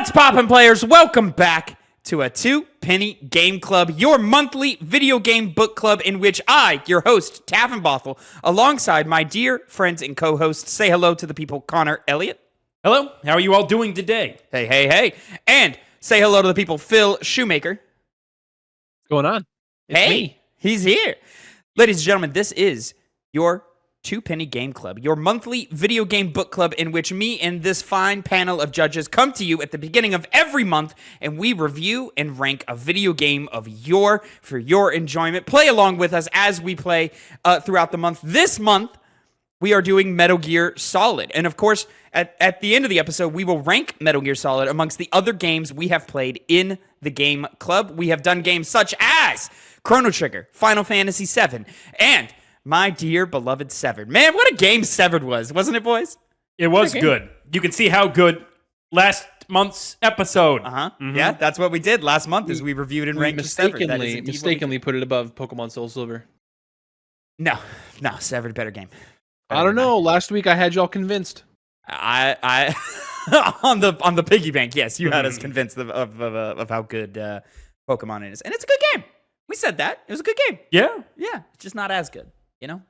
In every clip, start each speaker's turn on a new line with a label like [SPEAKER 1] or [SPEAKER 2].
[SPEAKER 1] What's poppin', players? Welcome back to a Two Penny Game Club, your monthly video game book club in which I, your host, Tavin Bothel, alongside my dear friends and co-hosts, say hello to the people, Connor, Elliott.
[SPEAKER 2] Hello, how are you all doing today?
[SPEAKER 1] Hey. And say hello to the people, Phil, Shoemaker.
[SPEAKER 3] What's going on?
[SPEAKER 1] It's me. He's here. Ladies and gentlemen, this is your Two Penny Game Club, your monthly video game book club in which me and this fine panel of judges come to you at the beginning of every month and we review and rank a video game for your enjoyment. Play along with us as we play throughout the month. This month, we are doing Metal Gear Solid. And of course, at the end of the episode, we will rank Metal Gear Solid amongst the other games we have played in the game club. We have done games such as Chrono Trigger, Final Fantasy VII, and my dear beloved Severed. Man, what a game Severed was, wasn't it, boys?
[SPEAKER 2] It was good. You can see how good last month's episode.
[SPEAKER 1] Mm-hmm. Yeah, that's what we did last month is we reviewed and ranked Severed.
[SPEAKER 3] Mistakenly put it above Pokemon Soul Silver.
[SPEAKER 1] No, Severed, better game.
[SPEAKER 3] I don't know. Last week I had y'all convinced.
[SPEAKER 1] I on the piggy bank, yes, you had us convinced of how good Pokemon is. And it's a good game. We said that. It was a good game.
[SPEAKER 2] Yeah.
[SPEAKER 1] It's just not as good.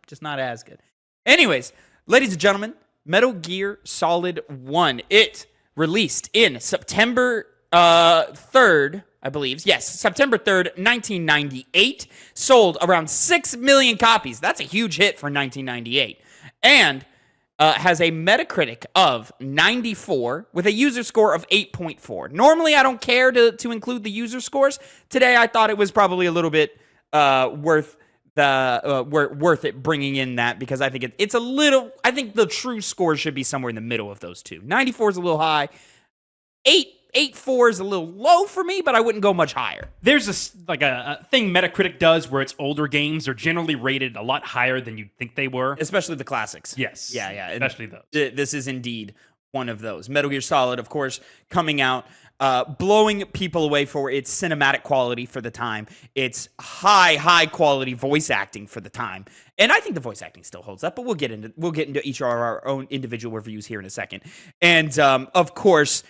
[SPEAKER 1] Just not as good. Anyways, ladies and gentlemen, Metal Gear Solid 1. It released in September 3rd, I believe. Yes, September 3rd, 1998. Sold around 6 million copies. That's a huge hit for 1998. And has a Metacritic of 94 with a user score of 8.4. Normally, I don't care to include the user scores. Today, I thought it was probably a little bit worth it bringing in that because I think it's a little. I think the true score should be somewhere in the middle of those two. 94 is a little high. 8.4 is a little low for me, but I wouldn't go much higher.
[SPEAKER 2] There's a thing Metacritic does where its older games are generally rated a lot higher than you'd think they were.
[SPEAKER 1] Especially the classics.
[SPEAKER 2] Yes.
[SPEAKER 1] Yeah.
[SPEAKER 2] Especially those.
[SPEAKER 1] This is indeed one of those. Metal Gear Solid, of course, coming out, blowing people away for its cinematic quality for the time, its high quality voice acting for the time. And I think the voice acting still holds up, but we'll get into each of our own individual reviews here in a second. And of course,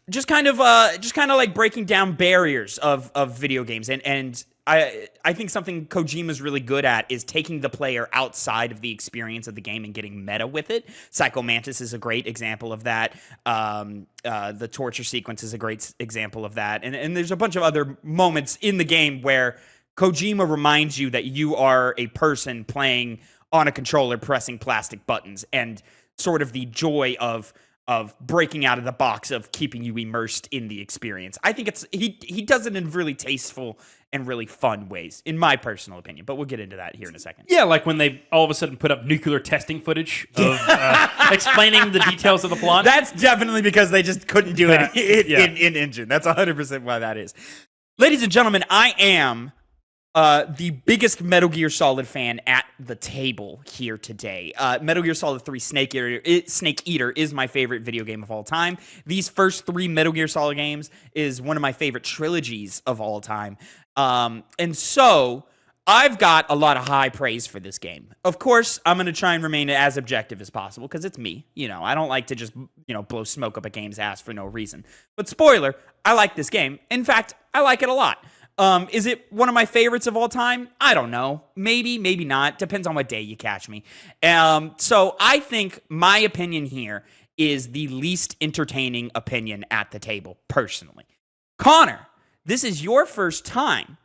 [SPEAKER 1] just kind of like breaking down barriers of video games. And I think something Kojima's really good at is taking the player outside of the experience of the game and getting meta with it. Psycho Mantis is a great example of that. The torture sequence is a great example of that. And there's a bunch of other moments in the game where Kojima reminds you that you are a person playing on a controller, pressing plastic buttons, and sort of the joy of breaking out of the box of keeping you immersed in the experience. I think he does it in really tasteful and really fun ways, in my personal opinion. But we'll get into that here in a second.
[SPEAKER 2] Yeah, like when they all of a sudden put up nuclear testing footage of explaining the details of the plot.
[SPEAKER 1] That's definitely because they just couldn't do it in Engine. That's 100% why that is. Ladies and gentlemen, I am the biggest Metal Gear Solid fan at the table here today. Metal Gear Solid 3 Snake Eater is my favorite video game of all time. These first three Metal Gear Solid games is one of my favorite trilogies of all time. And so I've got a lot of high praise for this game. Of course, I'm going to try and remain as objective as possible because it's me. I don't like to just, blow smoke up a game's ass for no reason. But spoiler, I like this game. In fact, I like it a lot. Is it one of my favorites of all time? I don't know. Maybe not. Depends on what day you catch me. So I think my opinion here is the least entertaining opinion at the table, personally. Connor, this is your first time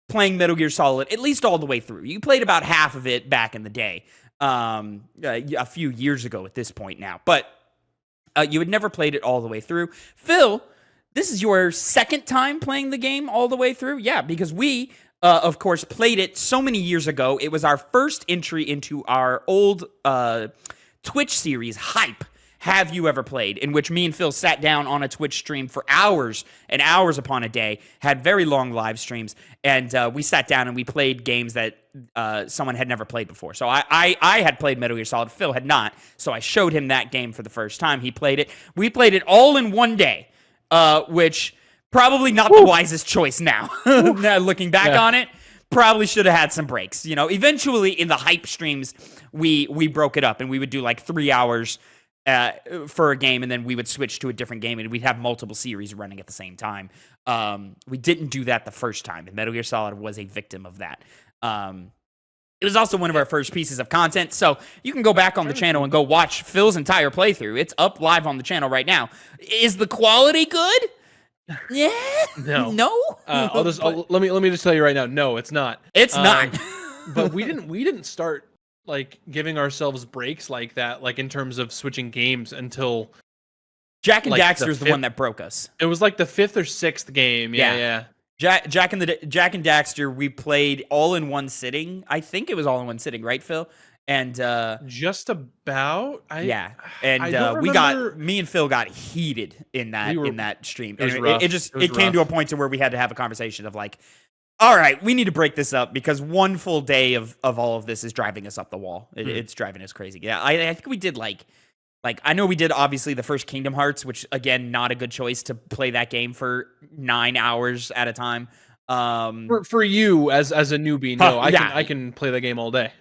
[SPEAKER 1] playing Metal Gear Solid, at least all the way through. You played about half of it back in the day, a few years ago at this point now. But you had never played it all the way through. Phil, this is your second time playing the game all the way through? Yeah, because we, of course, played it so many years ago. It was our first entry into our old Twitch series, Hype, Have You Ever Played, in which me and Phil sat down on a Twitch stream for hours and hours upon a day, had very long live streams, and we sat down and we played games that someone had never played before. So I had played Metal Gear Solid, Phil had not, so I showed him that game for the first time. He played it. We played it all in one day. Which probably not the wisest choice now. Looking back on it, probably should have had some breaks. Eventually in the Hype streams, we broke it up and we would do like 3 hours for a game, and then we would switch to a different game, and we'd have multiple series running at the same time. We didn't do that the first time, and Metal Gear Solid was a victim of that. It was also one of our first pieces of content, so you can go back on the channel and go watch Phil's entire playthrough. It's up live on the channel right now. Is the quality good? Yeah. No.
[SPEAKER 3] Let me just tell you right now. No, it's not.
[SPEAKER 1] It's not.
[SPEAKER 3] But we didn't start like giving ourselves breaks like that, like in terms of switching games until
[SPEAKER 1] Jack and
[SPEAKER 3] like
[SPEAKER 1] Daxter is the one that broke us.
[SPEAKER 3] It was like the 5th or 6th game. Yeah.
[SPEAKER 1] Jack and Daxter, we played all in one sitting. I think it was all in one sitting, right, Phil? And
[SPEAKER 3] just about.
[SPEAKER 1] Me and Phil got heated in that stream. It came to a point to where we had to have a conversation of like, all right, we need to break this up because one full day of all of this is driving us up the wall. It's driving us crazy. Yeah, I think we did like I know we did obviously the first Kingdom Hearts, which again, not a good choice to play that game for 9 hours at a time.
[SPEAKER 3] For you as a newbie, no, I can play the game all day.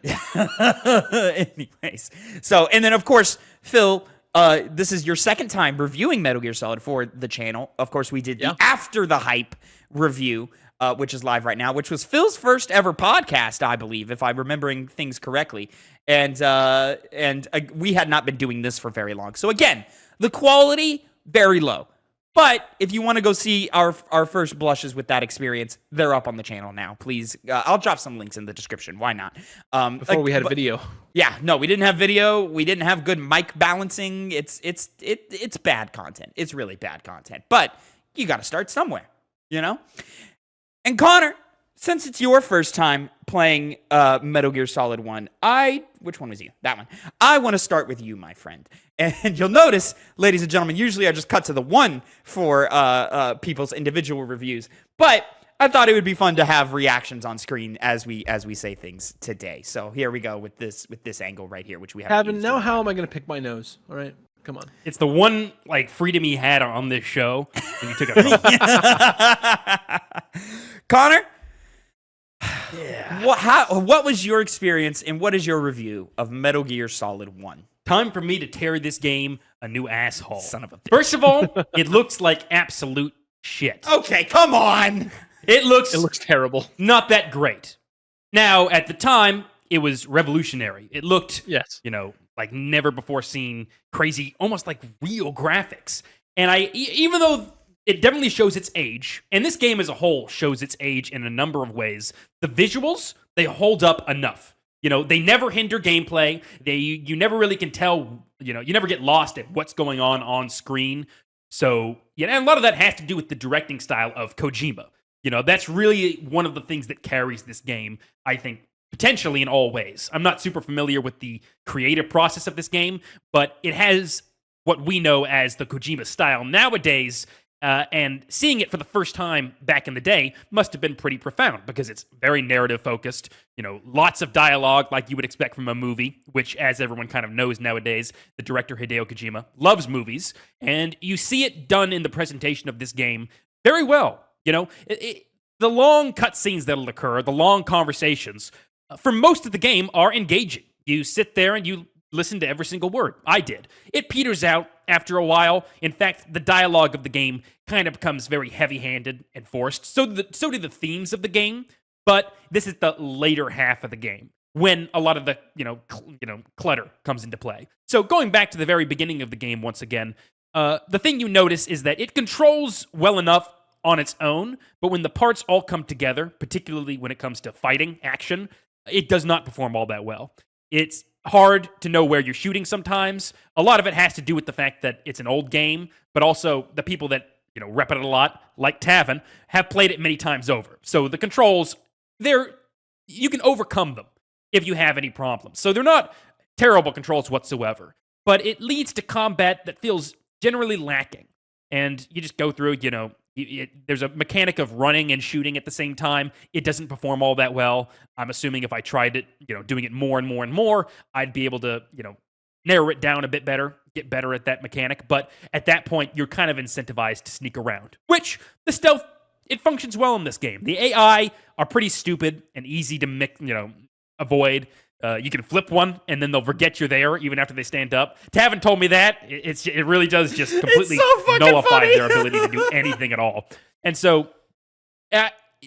[SPEAKER 1] Anyways, so and then of course, Phil, this is your second time reviewing Metal Gear Solid for the channel. Of course, we did the After the Hype review, which is live right now, which was Phil's first ever podcast, I believe, if I'm remembering things correctly. And we had not been doing this for very long. So again, the quality, very low. But if you want to go see our first blushes with that experience, they're up on the channel now. Please, I'll drop some links in the description. Why not?
[SPEAKER 3] Before we had video.
[SPEAKER 1] Yeah, no, we didn't have video. We didn't have good mic balancing. It's bad content. It's really bad content. But you got to start somewhere, you know? And Connor, since it's your first time playing Metal Gear Solid 1, which one was you? That one. I want to start with you, my friend. And you'll notice, ladies and gentlemen, usually I just cut to the one for people's individual reviews. But I thought it would be fun to have reactions on screen as we say things today. So here we go with this angle right here, which we have.
[SPEAKER 3] Tavin, now how am I going to pick my nose? All right. Come on.
[SPEAKER 2] It's the one like freedom he had on this show, and you took it from him.
[SPEAKER 1] Connor, what was your experience and what is your review of Metal Gear Solid 1?
[SPEAKER 2] Time for me to tear this game a new asshole.
[SPEAKER 1] Son of a bitch.
[SPEAKER 2] First of all, it looks like absolute shit.
[SPEAKER 1] Okay, come on.
[SPEAKER 2] It looks
[SPEAKER 3] terrible.
[SPEAKER 2] Not that great. Now, at the time, it was revolutionary. It looked, like never before seen, crazy, almost like real graphics. And even though it definitely shows its age, and this game as a whole shows its age in a number of ways, the visuals, they hold up enough. They never hinder gameplay. You never really can tell, you never get lost at what's going on screen. So, and a lot of that has to do with the directing style of Kojima. That's really one of the things that carries this game, I think, potentially in all ways. I'm not super familiar with the creative process of this game, but it has what we know as the Kojima style nowadays. And seeing it for the first time back in the day must have been pretty profound because it's very narrative focused, lots of dialogue like you would expect from a movie, which, as everyone kind of knows nowadays, the director Hideo Kojima loves movies. And you see it done in the presentation of this game very well. The long cutscenes that'll occur, the long conversations, for most of the game are engaging. You sit there and you listen to every single word. I did. It peters out after a while. In fact, the dialogue of the game kind of becomes very heavy-handed and forced. So do the themes of the game, but this is the later half of the game when a lot of the clutter comes into play. So going back to the very beginning of the game once again, the thing you notice is that it controls well enough on its own, but when the parts all come together, particularly when it comes to fighting action, it does not perform all that well. It's hard to know where you're shooting sometimes. A lot of it has to do with the fact that it's an old game, but also the people that rep it a lot, like Tavin, have played it many times over. So the controls, you can overcome them if you have any problems. So they're not terrible controls whatsoever, but it leads to combat that feels generally lacking. And you just go through, there's a mechanic of running and shooting at the same time. It doesn't perform all that well. I'm assuming if I tried it, doing it more and more and more, I'd be able to, narrow it down a bit better, get better at that mechanic. But at that point, you're kind of incentivized to sneak around, which the stealth, it functions well in this game. The AI are pretty stupid and easy to avoid. You can flip one, and then they'll forget you're there even after they stand up. Tavin told me that. It really does just completely nullify their ability to do anything at all. And so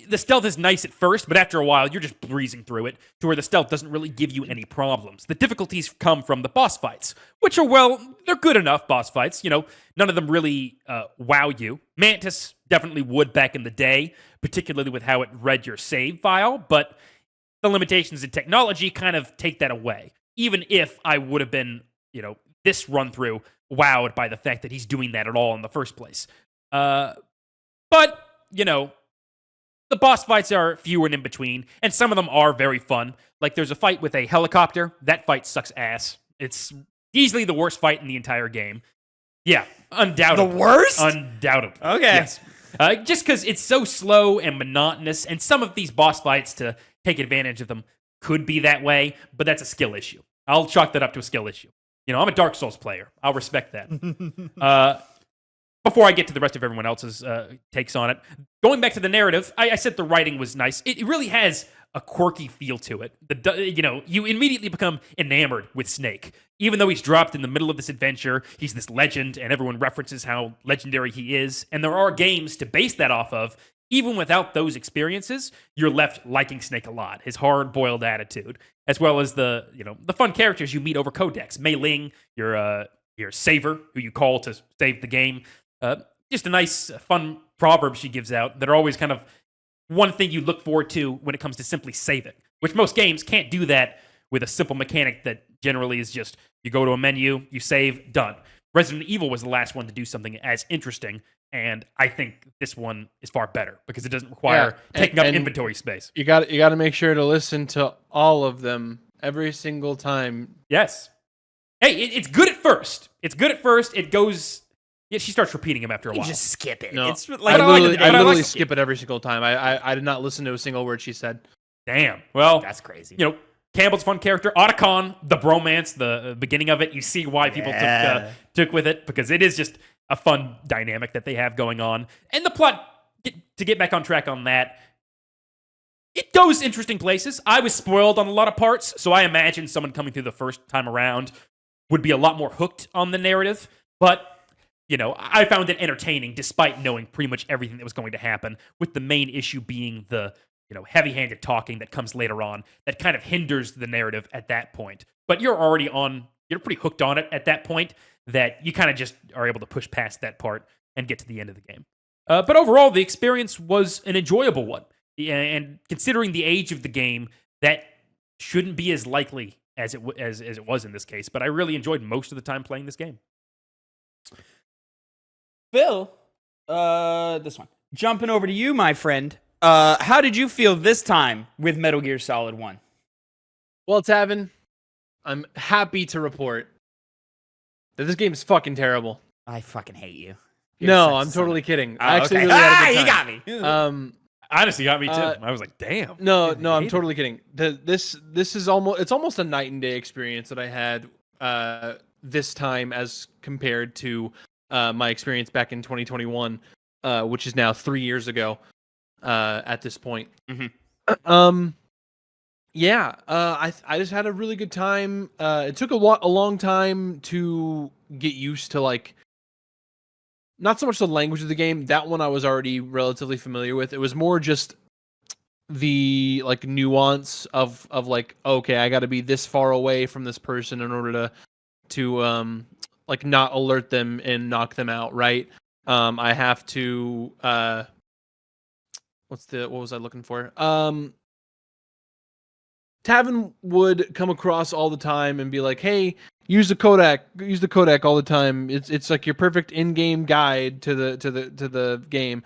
[SPEAKER 2] the stealth is nice at first, but after a while, you're just breezing through it to where the stealth doesn't really give you any problems. The difficulties come from the boss fights, which are, well, they're good enough boss fights. You know, none of them really wow you. Mantis definitely would back in the day, particularly with how it read your save file, but the limitations in technology kind of take that away. Even if I would have been, you know, this run through wowed by the fact that he's doing that at all in the first place. But, you know, the boss fights are few and in between, and some of them are very fun. Like, there's a fight with a helicopter. That fight sucks ass. It's easily the worst fight in the entire game. Yeah, undoubtedly.
[SPEAKER 1] The worst?
[SPEAKER 2] Undoubtedly.
[SPEAKER 1] Okay.
[SPEAKER 2] Yes. Just because it's so slow and monotonous, and some of these boss fights, to take advantage of them, could be that way, but that's a skill issue. I'll chalk that up to a skill issue. You know, I'm a Dark Souls player. I'll respect that. Before I get to the rest of everyone else's takes on it, going back to the narrative, I said the writing was nice. It really has a quirky feel to it. You know, you immediately become enamored with Snake. Even though he's dropped in the middle of this adventure, he's this legend, and everyone references how legendary he is. And there are games to base that off of. Even without those experiences, you're left liking Snake a lot. His hard-boiled attitude, as well as the fun characters you meet over codex. Mei Ling, your saver, who you call to save the game. Just a nice, fun proverb she gives out that are always kind of one thing you look forward to when it comes to simply saving, which most games can't do that with a simple mechanic that generally is just you go to a menu, you save, done. Resident Evil was the last one to do something as interesting, and I think this one is far better because it doesn't require taking up inventory space.
[SPEAKER 3] You got to make sure to listen to all of them every single time.
[SPEAKER 2] Yes. Hey, it's good at first. It goes. Yeah, she starts repeating them after a while.
[SPEAKER 1] You just skip it.
[SPEAKER 3] No,
[SPEAKER 1] It's like,
[SPEAKER 3] I literally skip it every single time. I did not listen to a single word she said.
[SPEAKER 2] Damn. Well,
[SPEAKER 1] that's crazy.
[SPEAKER 2] You know, Campbell's a fun character. Otacon, the bromance, the beginning of it, you see why people took with it, because it is just a fun dynamic that they have going on. And the plot, to get back on track on that, it goes interesting places. I was spoiled on a lot of parts, so I imagine someone coming through the first time around would be a lot more hooked on the narrative. But, you know, I found it entertaining despite knowing pretty much everything that was going to happen, with the main issue being the, you know, heavy-handed talking that comes later on that kind of hinders the narrative at that point. But you're pretty hooked on it at that point that you kind of just are able to push past that part and get to the end of the game. But overall, the experience was an enjoyable one. And considering the age of the game, that shouldn't be as likely as it was in this case. But I really enjoyed most of the time playing this game.
[SPEAKER 1] Phil, this one. Jumping over to you, my friend. How did you feel this time with Metal Gear Solid 1?
[SPEAKER 3] Well, Tavin, I'm happy to report that this game is fucking terrible.
[SPEAKER 1] I fucking hate you.
[SPEAKER 3] No, I'm totally kidding. I actually really had a good time.
[SPEAKER 1] You got me.
[SPEAKER 2] Honestly, got me too. I was like, damn.
[SPEAKER 3] No, I'm totally kidding. This is almost a night and day experience that I had this time as compared to my experience back in 2021, which is now 3 years ago at this point.
[SPEAKER 2] Mm-hmm.
[SPEAKER 3] I just had a really good time. It took a long time to get used to, like, not so much the language of the game. That one I was already relatively familiar with. It was more just the, like, nuance of like, okay, I got to be this far away from this person in order to like, not alert them and knock them out, right? I have to what was I looking for? Tavin would come across all the time and be like, "Hey, use the codec all the time. It's like your perfect in-game guide to the game."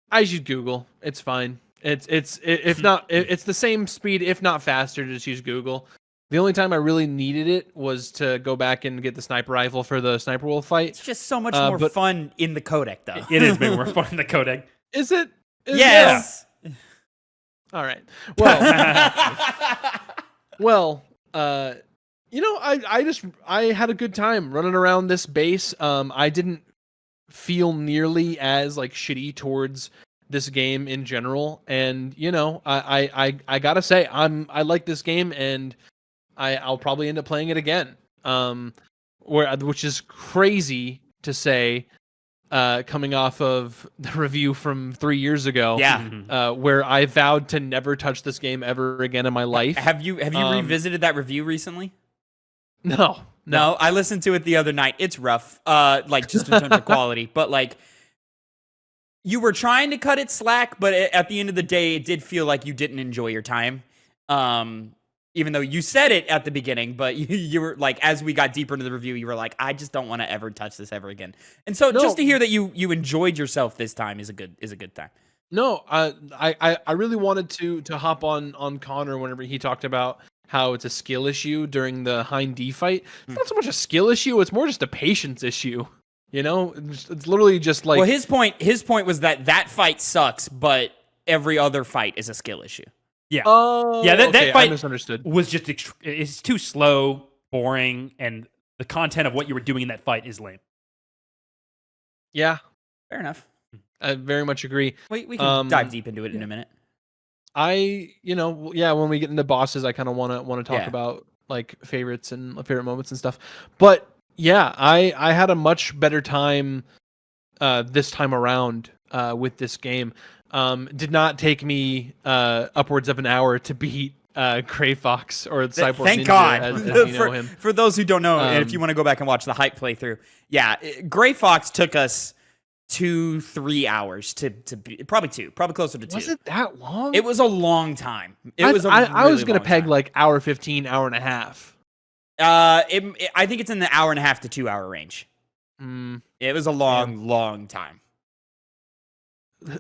[SPEAKER 3] I just use Google. It's fine. It's the same speed, if not faster, to just use Google. The only time I really needed it was to go back and get the sniper rifle for the Sniper Wolf fight.
[SPEAKER 1] It's just so much more fun in the codec, though.
[SPEAKER 2] It is way more fun in the codec.
[SPEAKER 3] Is it?
[SPEAKER 1] Yes.
[SPEAKER 3] Yeah. All right. Well, you know, I had a good time running around this base. I didn't feel nearly as, like, shitty towards this game in general, and, you know, I gotta say I like this game, and I'll probably end up playing it again. Which is crazy to say, coming off of the review from 3 years ago.
[SPEAKER 1] Yeah.
[SPEAKER 3] Where I vowed to never touch this game ever again in my life.
[SPEAKER 1] Have you revisited that review recently?
[SPEAKER 3] No.
[SPEAKER 1] I listened to it the other night. It's rough, like just in terms of quality, but like you were trying to cut it slack, but at the end of the day, it did feel like you didn't enjoy your time. Even though you said it at the beginning, but you were like, as we got deeper into the review, you were like, I just don't want to ever touch this ever again. And so just to hear that you enjoyed yourself this time is a good time.
[SPEAKER 3] No, I really wanted to hop on Connor whenever he talked about how it's a skill issue during the Hind D fight. It's not so much a skill issue; it's more just a patience issue. You know, it's literally just like.
[SPEAKER 1] Well, his point was that fight sucks, but every other fight is a skill issue.
[SPEAKER 2] Yeah.
[SPEAKER 3] Oh,
[SPEAKER 2] yeah. That
[SPEAKER 3] okay,
[SPEAKER 2] fight
[SPEAKER 3] I misunderstood.
[SPEAKER 2] Was just it's too slow, boring, and the content of what you were doing in that fight is lame.
[SPEAKER 3] Yeah,
[SPEAKER 1] fair enough.
[SPEAKER 3] I very much agree.
[SPEAKER 1] We can dive deep into it in a minute.
[SPEAKER 3] When we get into bosses, I kind of want to talk about like favorites and favorite moments and stuff. But yeah, I had a much better time this time around with this game. Did not take me upwards of an hour to beat Gray Fox or the Cyborg
[SPEAKER 1] Thank
[SPEAKER 3] Ninja,
[SPEAKER 1] God.
[SPEAKER 3] as you know him.
[SPEAKER 1] For those who don't know, and if you want to go back and watch the hype playthrough, Gray Fox took us 2-3 hours to beat, probably closer to 2.
[SPEAKER 3] Was it that long?
[SPEAKER 1] It was a long time.
[SPEAKER 3] I was gonna peg like hour 15, hour and a half.
[SPEAKER 1] I think it's in the hour and a half to 2 hour range. It was a long time.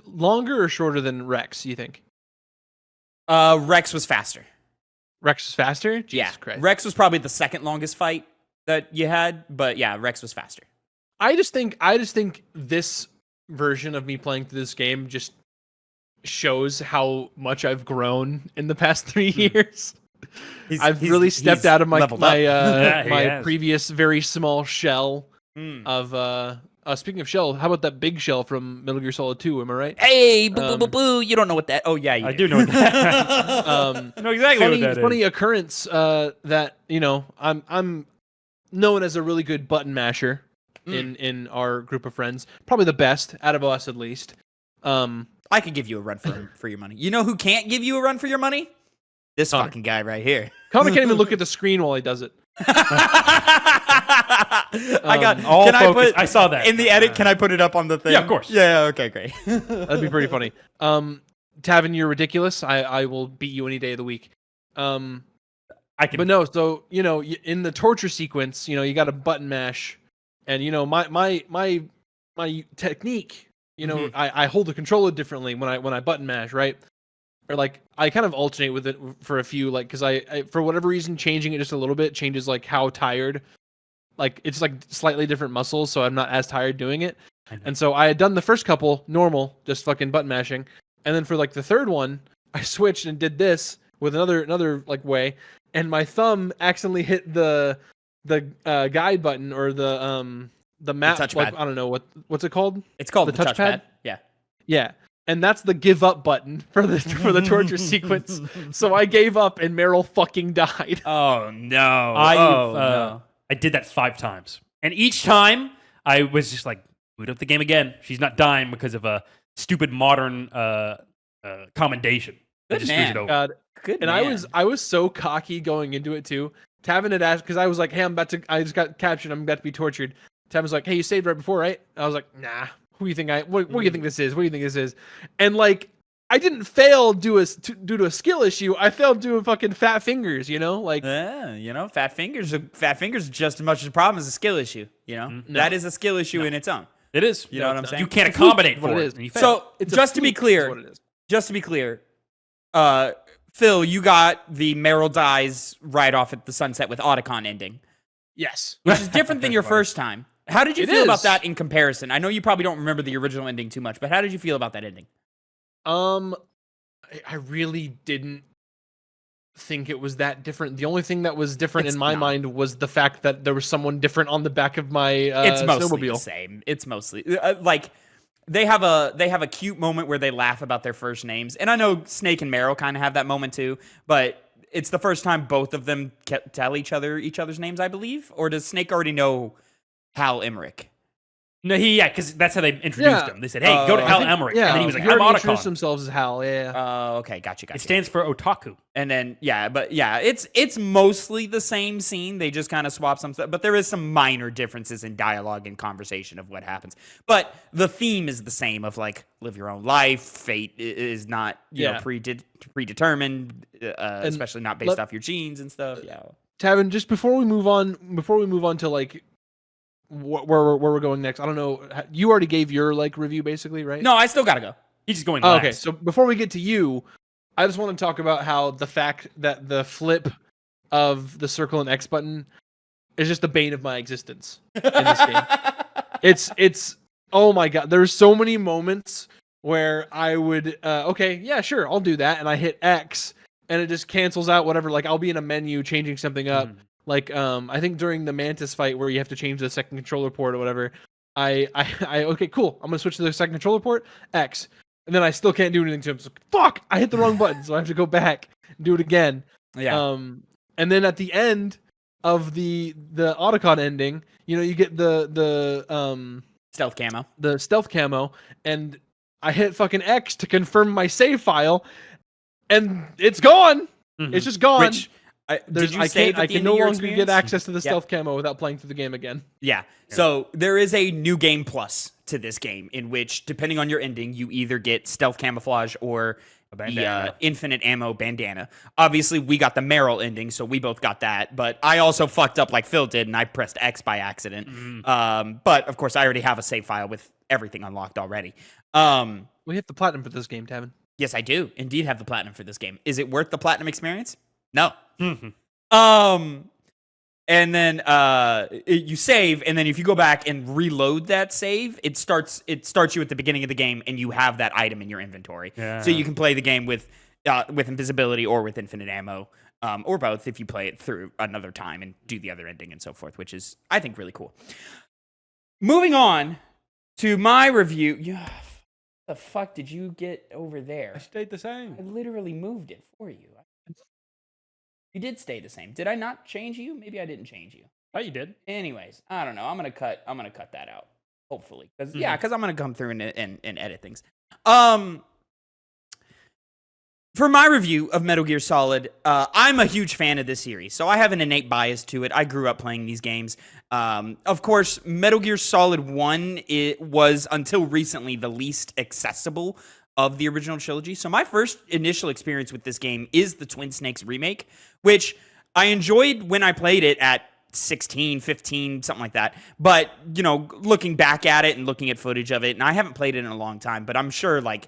[SPEAKER 3] Longer or shorter than Rex, you think?
[SPEAKER 1] Rex was faster.
[SPEAKER 3] Rex was faster? Jesus Christ.
[SPEAKER 1] Rex was probably the second longest fight that you had, but yeah, Rex was faster.
[SPEAKER 3] I just think this version of me playing through this game just shows how much I've grown in the past 3 years. I've really stepped out of my previous very small shell of speaking of shell, how about that big shell from Metal Gear Solid 2, am I right?
[SPEAKER 1] Hey, boo, you don't know what that. Oh yeah,
[SPEAKER 2] I do know what that.
[SPEAKER 3] I
[SPEAKER 2] know exactly what that is.
[SPEAKER 3] Funny occurrence that, you know, I'm known as a really good button masher in our group of friends. Probably the best out of us, at least.
[SPEAKER 1] I could give you a run for your money. You know who can't give you a run for your money? This fucking guy right here.
[SPEAKER 3] Connor can't even look at the screen while he does it.
[SPEAKER 1] I got
[SPEAKER 2] all focus. I saw that
[SPEAKER 1] in the edit. Can I put it up on the thing?
[SPEAKER 2] Yeah, of course.
[SPEAKER 1] Yeah. Okay, great.
[SPEAKER 3] That'd be pretty funny. Tavin, you're ridiculous. I will beat you any day of the week.
[SPEAKER 2] I can.
[SPEAKER 3] But no. So you know, in the torture sequence, you know, you got to button mash, and you know, my technique. You know, I hold the controller differently when I button mash, right? Or like I kind of alternate with it for a few, like because I for whatever reason changing it just a little bit changes like how tired, like it's like slightly different muscles, so I'm not as tired doing it. And so I had done the first couple normal, just fucking button mashing, and then for like the third one, I switched and did this with another like way, and my thumb accidentally hit the guide button or the map.
[SPEAKER 1] touchpad.
[SPEAKER 3] Like, I don't know what's it called.
[SPEAKER 1] It's called the touchpad. Yeah.
[SPEAKER 3] Yeah. And that's the give up button for the torture sequence. So I gave up and Meryl fucking died.
[SPEAKER 1] Oh no.
[SPEAKER 2] I did that 5 times. And each time I was just like, boot up the game again. She's not dying because of a stupid modern commendation.
[SPEAKER 1] Good
[SPEAKER 2] I just
[SPEAKER 1] man.
[SPEAKER 2] screwed it over.
[SPEAKER 3] God.
[SPEAKER 1] Good
[SPEAKER 3] And
[SPEAKER 1] man.
[SPEAKER 3] I was so cocky going into it too. Tavin had asked, because I was like, hey, I just got captured, I'm about to be tortured. Tavin was like, hey, you saved right before, right? I was like, nah. Who do you think what do you think this is? What do you think this is? And like, I didn't fail due to a skill issue. I failed due to fucking fat fingers, you know? Like,
[SPEAKER 1] you know, fat fingers are just as much as a problem as a skill issue. You know, that is a skill issue in its own.
[SPEAKER 2] It is.
[SPEAKER 1] You know what I'm saying?
[SPEAKER 2] You can't accommodate for
[SPEAKER 3] what
[SPEAKER 2] it.
[SPEAKER 3] it is.
[SPEAKER 2] And you fail.
[SPEAKER 1] So
[SPEAKER 3] it's
[SPEAKER 1] just to be clear, Phil, you got the Meryl dies right off at the sunset with Otacon ending,
[SPEAKER 3] yes.
[SPEAKER 1] which is different than your first time. How did you
[SPEAKER 3] It
[SPEAKER 1] feel about
[SPEAKER 3] is.
[SPEAKER 1] that in comparison? I know you probably don't remember the original ending too much, but how did you feel about that ending?
[SPEAKER 3] I really didn't think it was that different. The only thing that was different
[SPEAKER 1] It's
[SPEAKER 3] in my
[SPEAKER 1] not.
[SPEAKER 3] mind was the fact that there was someone different on the back of my
[SPEAKER 1] It's mostly
[SPEAKER 3] snowmobile.
[SPEAKER 1] the same. It's mostly like they have a cute moment where they laugh about their first names, and I know Snake and Meryl kind of have that moment too, but it's the first time both of them tell each other's names, I believe. Or does Snake already know Hal Emmerich?
[SPEAKER 2] No, because that's how they introduced him. They said, "Hey, go to Hal Emmerich,"
[SPEAKER 3] Yeah,
[SPEAKER 2] and then he was like,
[SPEAKER 3] he
[SPEAKER 2] "I'm
[SPEAKER 3] already
[SPEAKER 2] Otacon."
[SPEAKER 3] introduced themselves as Hal. Yeah.
[SPEAKER 1] Okay, gotcha.
[SPEAKER 2] It stands for otaku.
[SPEAKER 1] And then it's mostly the same scene. They just kind of swap some stuff, but there is some minor differences in dialogue and conversation of what happens. But the theme is the same of like live your own life. Fate is not predetermined, especially not based off your genes and stuff. Yeah.
[SPEAKER 3] Tavin, just before we move on to like where we're going next, I don't know. You already gave your like review basically, right?
[SPEAKER 1] No, I still gotta go.
[SPEAKER 2] He's just going last.
[SPEAKER 3] Okay, so before we get to you, I just want to talk about how the fact that the flip of the circle and X button is just the bane of my existence in this game. It's oh my god, there's so many moments where I would okay, yeah, sure, I'll do that, and I hit X and it just cancels out whatever. Like I'll be in a menu changing something up. Like I think during the Mantis fight where you have to change the second controller port or whatever, I okay, cool. I'm gonna switch to the second controller port, X. And then I still can't do anything to him. So fuck, I hit the wrong button, so I have to go back and do it again.
[SPEAKER 1] Yeah.
[SPEAKER 3] And then at the end of the Otacon ending, you get the
[SPEAKER 1] stealth camo.
[SPEAKER 3] The stealth camo, and I hit fucking X to confirm my save file, and it's gone. Mm-hmm. It's just gone.
[SPEAKER 1] Which, did you save
[SPEAKER 3] I can no longer get access to the stealth camo without playing through the game again.
[SPEAKER 1] Yeah. So there is a new game plus to this game in which, depending on your ending, you either get stealth camouflage or the infinite ammo bandana. Obviously, we got the Meryl ending, so we both got that. But I also fucked up like Phil did, and I pressed X by accident. But of course, I already have a save file with everything unlocked already.
[SPEAKER 3] We hit the platinum for this game, Tavin.
[SPEAKER 1] Yes, I do indeed have the platinum for this game. Is it worth the platinum experience? No. And then you save, and then if you go back and reload that save, it starts you at the beginning of the game, and you have that item in your inventory. Yeah. So you can play the game with invisibility or with infinite ammo, or both if you play it through another time and do the other ending and so forth, which is, I think, really cool. Moving on to my review. Yeah, the fuck did you get over there?
[SPEAKER 2] I stayed the same.
[SPEAKER 1] I literally moved it for you. You did stay the same. Did I not change you? Maybe I didn't change you.
[SPEAKER 2] Oh, you did.
[SPEAKER 1] Anyways, I don't know. I'm gonna cut that out. Hopefully, because I'm gonna come through and edit things. For my review of Metal Gear Solid, I'm a huge fan of this series, so I have an innate bias to it. I grew up playing these games. Of course, Metal Gear Solid 1 was until recently the least accessible of the original trilogy. So my first initial experience with this game is the Twin Snakes remake, which I enjoyed when I played it at 16, 15, something like that. But, looking back at it and looking at footage of it, and I haven't played it in a long time, but I'm sure, like,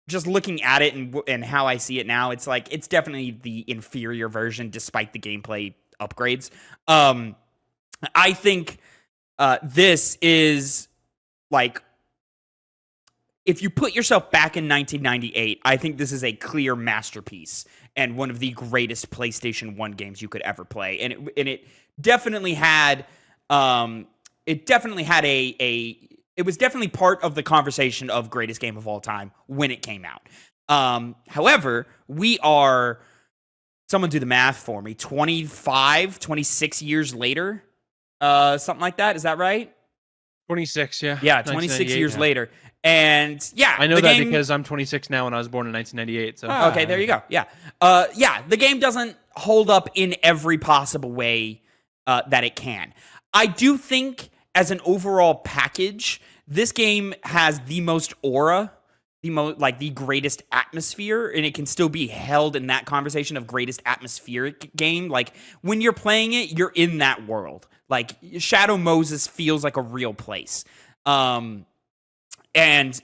[SPEAKER 1] just looking at it and how I see it now, it's like, it's definitely the inferior version despite the gameplay upgrades. I think this is, like, if you put yourself back in 1998, I think this is a clear masterpiece and one of the greatest PlayStation 1 games you could ever play. And it definitely had it was definitely part of the conversation of greatest game of all time when it came out. However, we are, someone do the math for me, 26 years later, something like that. Is that right?
[SPEAKER 3] 26, yeah.
[SPEAKER 1] Yeah, 26 years later. And yeah,
[SPEAKER 3] I know that because I'm 26 now and I was born in 1998. So
[SPEAKER 1] okay, there you go. Yeah. The game doesn't hold up in every possible way that it can. I do think as an overall package, this game has the most aura, the greatest atmosphere, and it can still be held in that conversation of greatest atmospheric game. Like when you're playing it, you're in that world. Like Shadow Moses feels like a real place. And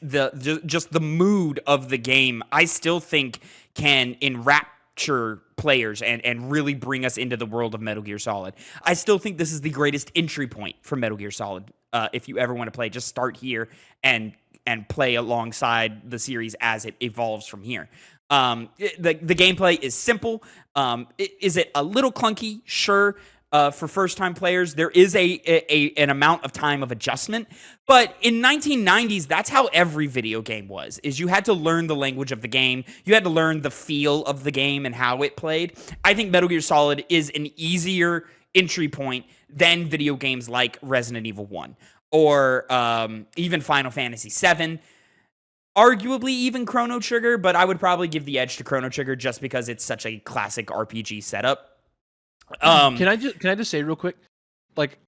[SPEAKER 1] just the mood of the game, I still think can enrapture players and really bring us into the world of Metal Gear Solid. I still think this is the greatest entry point for Metal Gear Solid. If you ever want to play, just start here and play alongside the series as it evolves from here. The gameplay is simple. Is it a little clunky? Sure. for first-time players. There is an amount of time of adjustment, but in 1990s, that's how every video game was. Is you had to learn the language of the game, you had to learn the feel of the game and how it played. I think Metal Gear Solid is an easier entry point than video games like Resident Evil 1 or even Final Fantasy 7. Arguably even Chrono Trigger, but I would probably give the edge to Chrono Trigger just because it's such a classic RPG setup.
[SPEAKER 3] Can I just say real quick, like,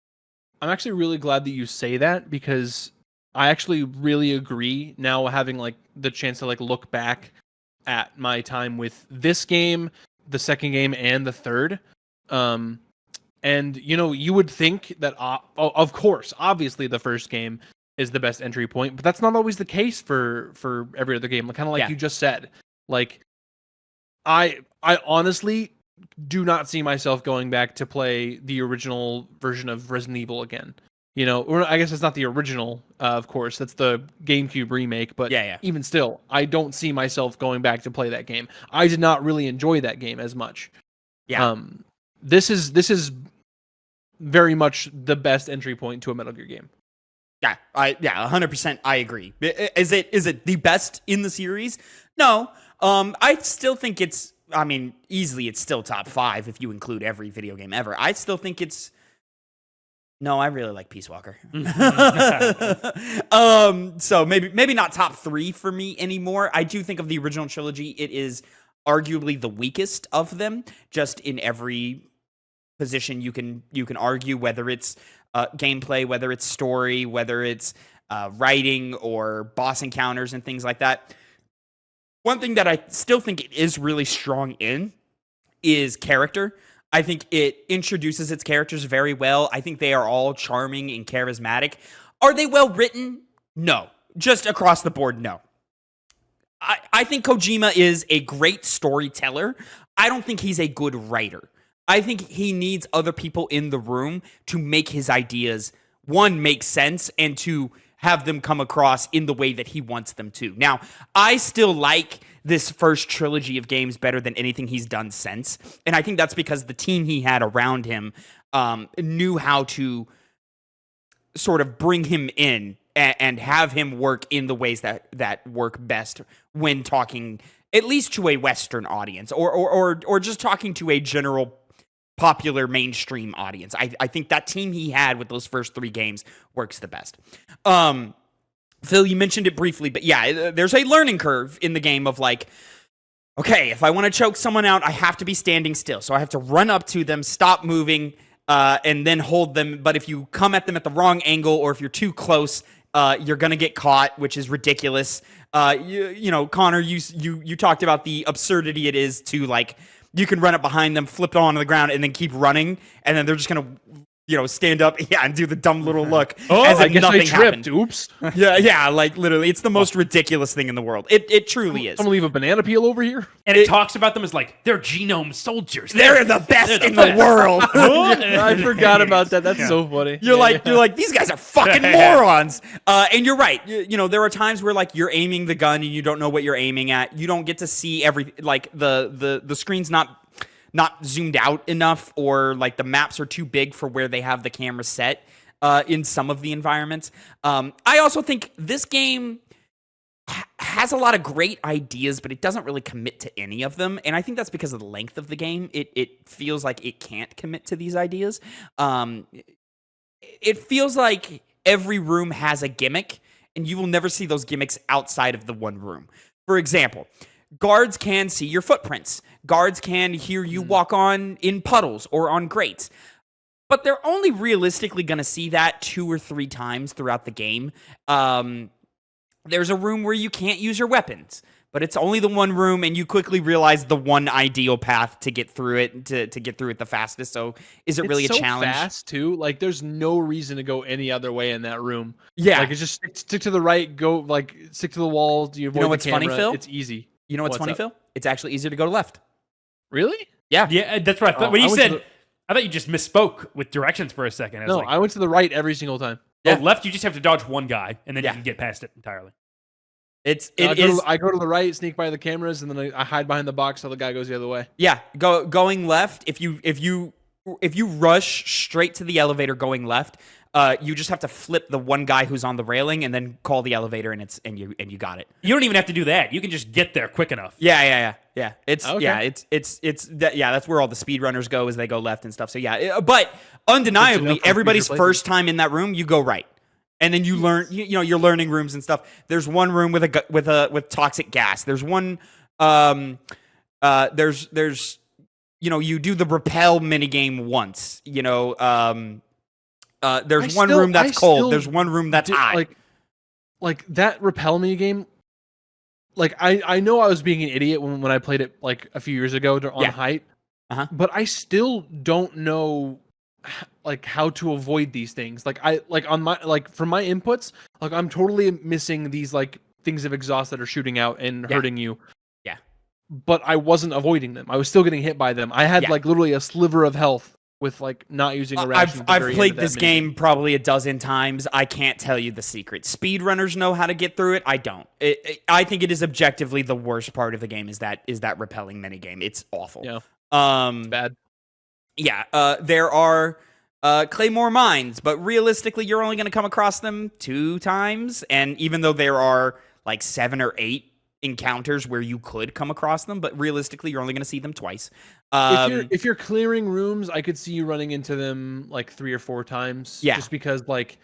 [SPEAKER 3] I'm actually really glad that you say that, because I actually really agree now, having like the chance to like look back at my time with this game, the second game, and the third. And you would think that of course, obviously the first game is the best entry point, but that's not always the case for every other game. Kind of like you just said. Like, I honestly do not see myself going back to play the original version of Resident Evil again. Or I guess it's not the original, of course. That's the GameCube remake. But even still, I don't see myself going back to play that game. I did not really enjoy that game as much.
[SPEAKER 1] Yeah.
[SPEAKER 3] This is very much the best entry point to a Metal Gear game.
[SPEAKER 1] Yeah, 100%. I agree. Is it the best in the series? No. I still think it's. I mean, easily it's still top 5 if you include every video game ever. I still think it's. No, I really like Peace Walker. So maybe not top 3 for me anymore. I do think of the original trilogy. It is arguably the weakest of them, just in every position you can argue, whether it's gameplay, whether it's story, whether it's writing or boss encounters and things like that. One thing that I still think it is really strong in is character. I think it introduces its characters very well. I think they are all charming and charismatic. Are they well written? No. Just across the board, no. I think Kojima is a great storyteller. I don't think he's a good writer. I think he needs other people in the room to make his ideas, one, make sense, and two, have them come across in the way that he wants them to. Now, I still like this first trilogy of games better than anything he's done since, and I think that's because the team he had around him knew how to sort of bring him in and have him work in the ways that work best when talking at least to a Western audience or just talking to a general popular mainstream audience. I think that team he had with those first 3 games works the best. Phil, you mentioned it briefly, but yeah, there's a learning curve in the game of like, okay, if I want to choke someone out, I have to be standing still. So I have to run up to them, stop moving, and then hold them. But if you come at them at the wrong angle, or if you're too close, you're gonna get caught, which is ridiculous. Connor, you talked about the absurdity it is to like, you can run up behind them, flip it onto the ground, and then keep running, and then they're just gonna, stand up, and do the dumb little look.
[SPEAKER 3] Oh,
[SPEAKER 1] as if
[SPEAKER 3] I guess
[SPEAKER 1] nothing
[SPEAKER 3] I tripped.
[SPEAKER 1] happened.
[SPEAKER 3] Oops.
[SPEAKER 1] Yeah, like literally, it's the most ridiculous thing in the world. It truly is.
[SPEAKER 3] Someone leave a banana peel over here,
[SPEAKER 2] and it talks about them as like they're genome soldiers.
[SPEAKER 1] They're the best in the world.
[SPEAKER 3] I forgot about that. That's so funny.
[SPEAKER 1] You're like these guys are fucking morons. And you're right. There are times where like you're aiming the gun and you don't know what you're aiming at. You don't get to see everything. Like the screen's not zoomed out enough, or like the maps are too big for where they have the camera set in some of the environments. I also think this game has a lot of great ideas, but it doesn't really commit to any of them. And I think that's because of the length of the game. It feels like it can't commit to these ideas. It feels like every room has a gimmick, and you will never see those gimmicks outside of the one room. For example, guards can see your footprints. Guards can hear you walk on in puddles or on grates. But they're only realistically going to see that 2 or 3 times throughout the game. There's a room where you can't use your weapons, but it's only the one room, and you quickly realize the one ideal path to get through it, to get through it the fastest. So is it really a challenge?
[SPEAKER 3] It's so fast, too. Like, there's no reason to go any other way in that room.
[SPEAKER 1] Yeah.
[SPEAKER 3] Like, it's just stick to the right, go, like, stick to the wall. Do you avoid
[SPEAKER 1] what's
[SPEAKER 3] the camera?
[SPEAKER 1] funny, Phil?
[SPEAKER 3] It's easy.
[SPEAKER 1] You know what's funny, Phil? It's actually easier to go to left.
[SPEAKER 3] Really?
[SPEAKER 1] Yeah.
[SPEAKER 2] Yeah, that's right. When you said, I thought you just misspoke with directions for a second.
[SPEAKER 3] I went to the right every single time.
[SPEAKER 2] Yeah. Left, you just have to dodge one guy, and then you can get past it entirely.
[SPEAKER 3] I go to the right, sneak by the cameras, and then I hide behind the box so the guy goes the other way.
[SPEAKER 1] Yeah, going left. If you rush straight to the elevator going left, you just have to flip the one guy who's on the railing and then call the elevator, and you got it.
[SPEAKER 2] You don't even have to do that. You can just get there quick enough.
[SPEAKER 1] Yeah. It's
[SPEAKER 3] Okay.
[SPEAKER 1] that's where all the speedrunners go, as they go left and stuff. So yeah, but undeniably, everybody's first time in that room, you go right. And then you learn, you're learning rooms and stuff. There's one room with toxic gas. There's one, there's you do the rappel minigame once. There's one room that's cold. There's one room that's hot.
[SPEAKER 3] Like that rappel me game. Like I know I was being an idiot when I played it like a few years ago on height, but I still don't know like how to avoid these things. Like on my from my inputs, like I'm totally missing these like things of exhaust that are shooting out and hurting you.
[SPEAKER 1] Yeah,
[SPEAKER 3] but I wasn't avoiding them. I was still getting hit by them. I had like literally a sliver of health with like not using a ration.
[SPEAKER 1] I've played this game probably a dozen times. I can't tell you the secret. Speedrunners know how to get through it. I don't. I think it is objectively the worst part of the game is that repelling minigame. It's awful.
[SPEAKER 3] Yeah. It's bad.
[SPEAKER 1] Yeah. There are Claymore mines, but realistically, you're only going to come across them 2 times. And even though there are like 7 or 8 encounters where you could come across them, but realistically, you're only going to see them twice.
[SPEAKER 3] If you're clearing rooms, I could see you running into them like 3 or 4 times.
[SPEAKER 1] Yeah.
[SPEAKER 3] Just because like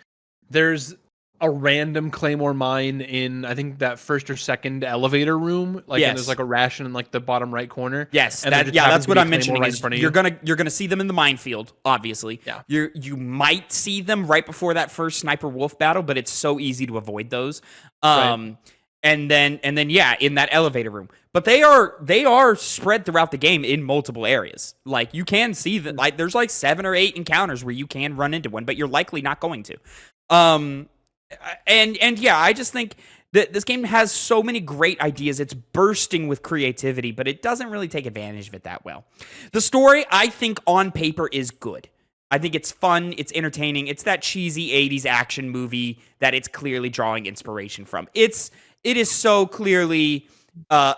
[SPEAKER 3] there's a random Claymore mine in I think that first or second elevator room. Like and there's like a ration in like the bottom right corner.
[SPEAKER 1] Yes,
[SPEAKER 3] and
[SPEAKER 1] that's what I'm mentioning.
[SPEAKER 3] Right
[SPEAKER 1] is you're gonna see them in the minefield, obviously.
[SPEAKER 3] Yeah.
[SPEAKER 1] You might see them right before that first sniper wolf battle, but it's so easy to avoid those.
[SPEAKER 3] Right.
[SPEAKER 1] And then in that elevator room. But they are spread throughout the game in multiple areas. Like you can see that like there's like 7 or 8 encounters where you can run into one, but you're likely not going to. And yeah, I just think that this game has so many great ideas. It's bursting with creativity, but it doesn't really take advantage of it that well. The story, I think, on paper is good. I think it's fun, it's entertaining. It's that cheesy 80s action movie that it's clearly drawing inspiration from. It is so clearly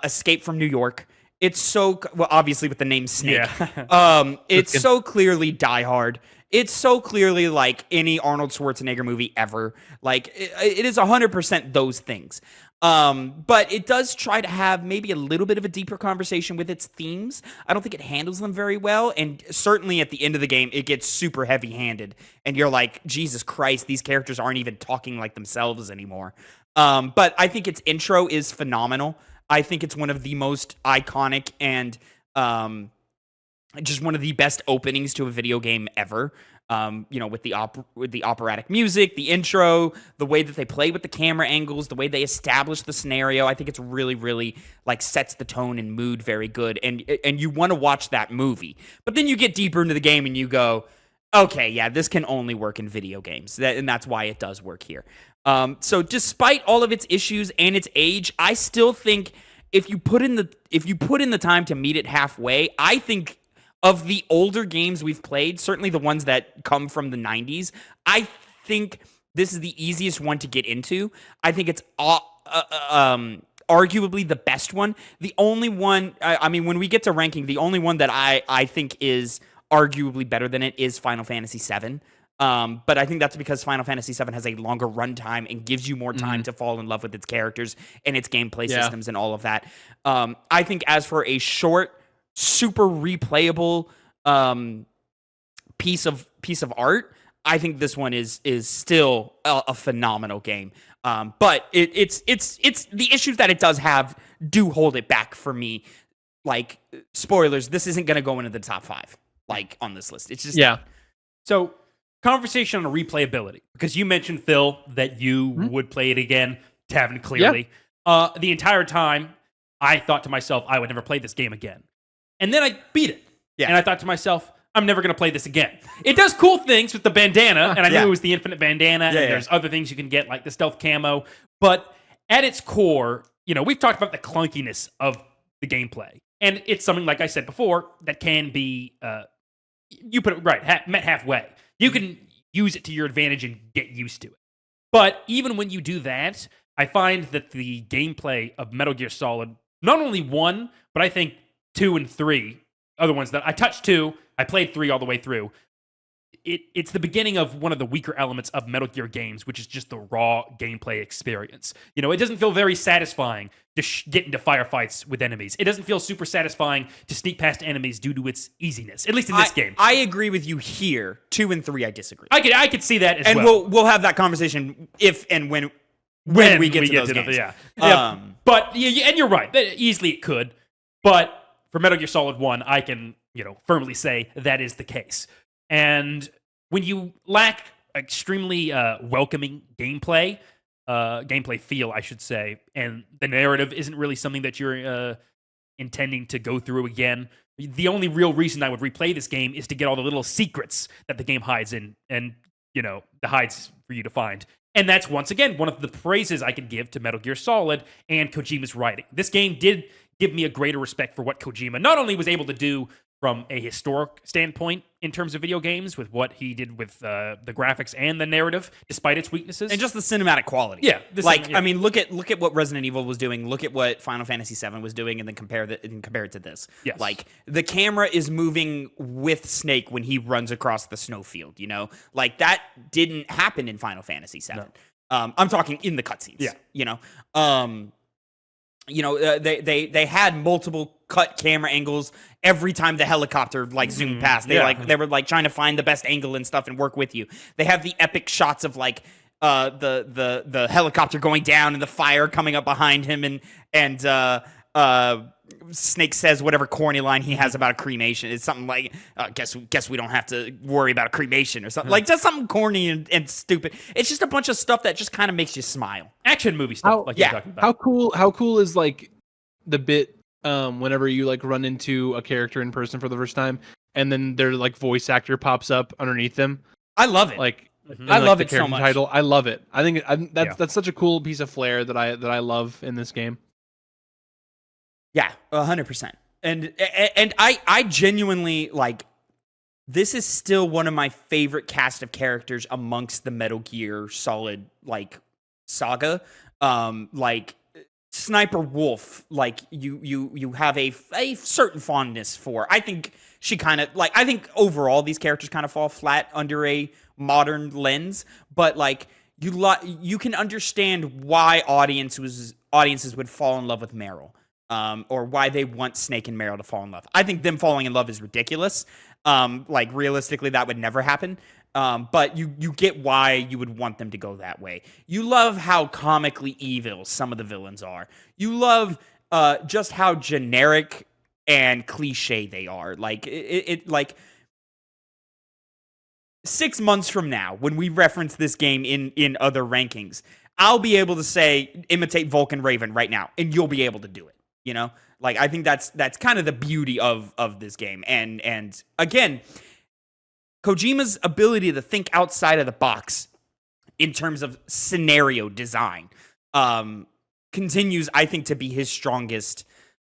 [SPEAKER 1] Escape from New York. It's so obviously with the name Snake.
[SPEAKER 2] Yeah.
[SPEAKER 1] It's so clearly Die Hard. It's so clearly like any Arnold Schwarzenegger movie ever. Like it is 100% those things. But it does try to have maybe a little bit of a deeper conversation with its themes. I don't think it handles them very well. And certainly at the end of the game, it gets super heavy-handed. And you're like, Jesus Christ, these characters aren't even talking like themselves anymore. But I think its intro is phenomenal. I think it's one of the most iconic and just one of the best openings to a video game ever. With the operatic music, the intro, the way that they play with the camera angles, the way they establish the scenario, I think it's really, really like sets the tone and mood very good. And you want to watch that movie. But then you get deeper into the game and you go, okay, yeah, this can only work in video games. And that's why it does work here. So despite all of its issues and its age, I still think if you put in the time to meet it halfway, I think of the older games we've played, certainly the ones that come from the 90s, I think this is the easiest one to get into. I think it's arguably the best one. The only one, when we get to ranking, the only one that I think is arguably better than it is Final Fantasy VII. But I think that's because Final Fantasy VII has a longer runtime and gives you more time to fall in love with its characters and its gameplay systems and all of that. I think as for a short, super replayable piece of art, I think this one is still a phenomenal game. But it's the issues that it does have do hold it back for me. Like spoilers, this isn't going to go into the top 5 like on this list. It's just
[SPEAKER 2] So conversation on replayability, because you mentioned, Phil, that you would play it again. Tavin, clearly. The entire time, I thought to myself, I would never play this game again. And then I beat it. Yeah. And I thought to myself, I'm never going to play this again. It does cool things with the bandana, and I knew it was the infinite bandana, and there's other things you can get, like the stealth camo. But at its core, we've talked about the clunkiness of the gameplay. And it's something, like I said before, that can be, you put it right, met halfway. You can use it to your advantage and get used to it. But even when you do that, I find that the gameplay of Metal Gear Solid, not only 1, but I think 2 and 3, other ones that I touched 2. I played 3 all the way through. It's the beginning of one of the weaker elements of Metal Gear games, which is just the raw gameplay experience. You know, it doesn't feel very satisfying to get into firefights with enemies. It doesn't feel super satisfying to sneak past enemies due to its easiness, at least in this game.
[SPEAKER 1] I agree with you here. 2 and 3, I disagree.
[SPEAKER 2] I could see that as
[SPEAKER 1] and
[SPEAKER 2] well.
[SPEAKER 1] And we'll have that conversation if and when we get to those games.
[SPEAKER 2] But and you're right. Easily it could. But for Metal Gear Solid 1, I can, firmly say that is the case. And when you lack extremely welcoming gameplay feel, I should say, and the narrative isn't really something that you're intending to go through again, the only real reason I would replay this game is to get all the little secrets that the game hides in, and, the hides for you to find. And that's, once again, one of the praises I can give to Metal Gear Solid and Kojima's writing. This game did give me a greater respect for what Kojima not only was able to do from a historic standpoint in terms of video games, with what he did with the graphics and the narrative, despite its weaknesses,
[SPEAKER 1] and just the cinematic quality.
[SPEAKER 2] Yeah,
[SPEAKER 1] I mean, look at what Resident Evil was doing. Look at what Final Fantasy VII was doing, and then compare it to this.
[SPEAKER 2] Yes.
[SPEAKER 1] Like, the camera is moving with Snake when he runs across the snowfield. Like, that didn't happen in Final Fantasy VII. No. I'm talking in the cutscenes.
[SPEAKER 2] Yeah.
[SPEAKER 1] They had multiple cut camera angles every time the helicopter zoomed past. They were trying to find the best angle and stuff and work with you. They have the epic shots of the helicopter going down and the fire coming up behind him, and Snake says whatever corny line he has about a cremation. It's something like, guess we don't have to worry about a cremation or something. Like, just something corny and stupid. It's just a bunch of stuff that just kind of makes you smile.
[SPEAKER 2] Action movie stuff, you're talking about.
[SPEAKER 3] How cool is the bit whenever you run into a character in person for the first time, and then their voice actor pops up underneath them?
[SPEAKER 1] I love it. I love it so much.
[SPEAKER 3] Title. I love it. I think that's such a cool piece of flair that I love in this game.
[SPEAKER 1] Yeah, 100%. And I genuinely, this is still one of my favorite cast of characters amongst the Metal Gear Solid, saga. Sniper Wolf, you have a certain fondness for. I think she kind of, I think overall these characters kind of fall flat under a modern lens, but, you can understand why audiences would fall in love with Meryl. Or why they want Snake and Meryl to fall in love. I think them falling in love is ridiculous. Realistically, that would never happen. But you get why you would want them to go that way. You love how comically evil some of the villains are. You love just how generic and cliche they are. 6 months from now, when we reference this game in other rankings, I'll be able to say, imitate Vulcan Raven right now, and you'll be able to do it. I think that's kind of the beauty of this game. And again, Kojima's ability to think outside of the box in terms of scenario design continues, I think, to be his strongest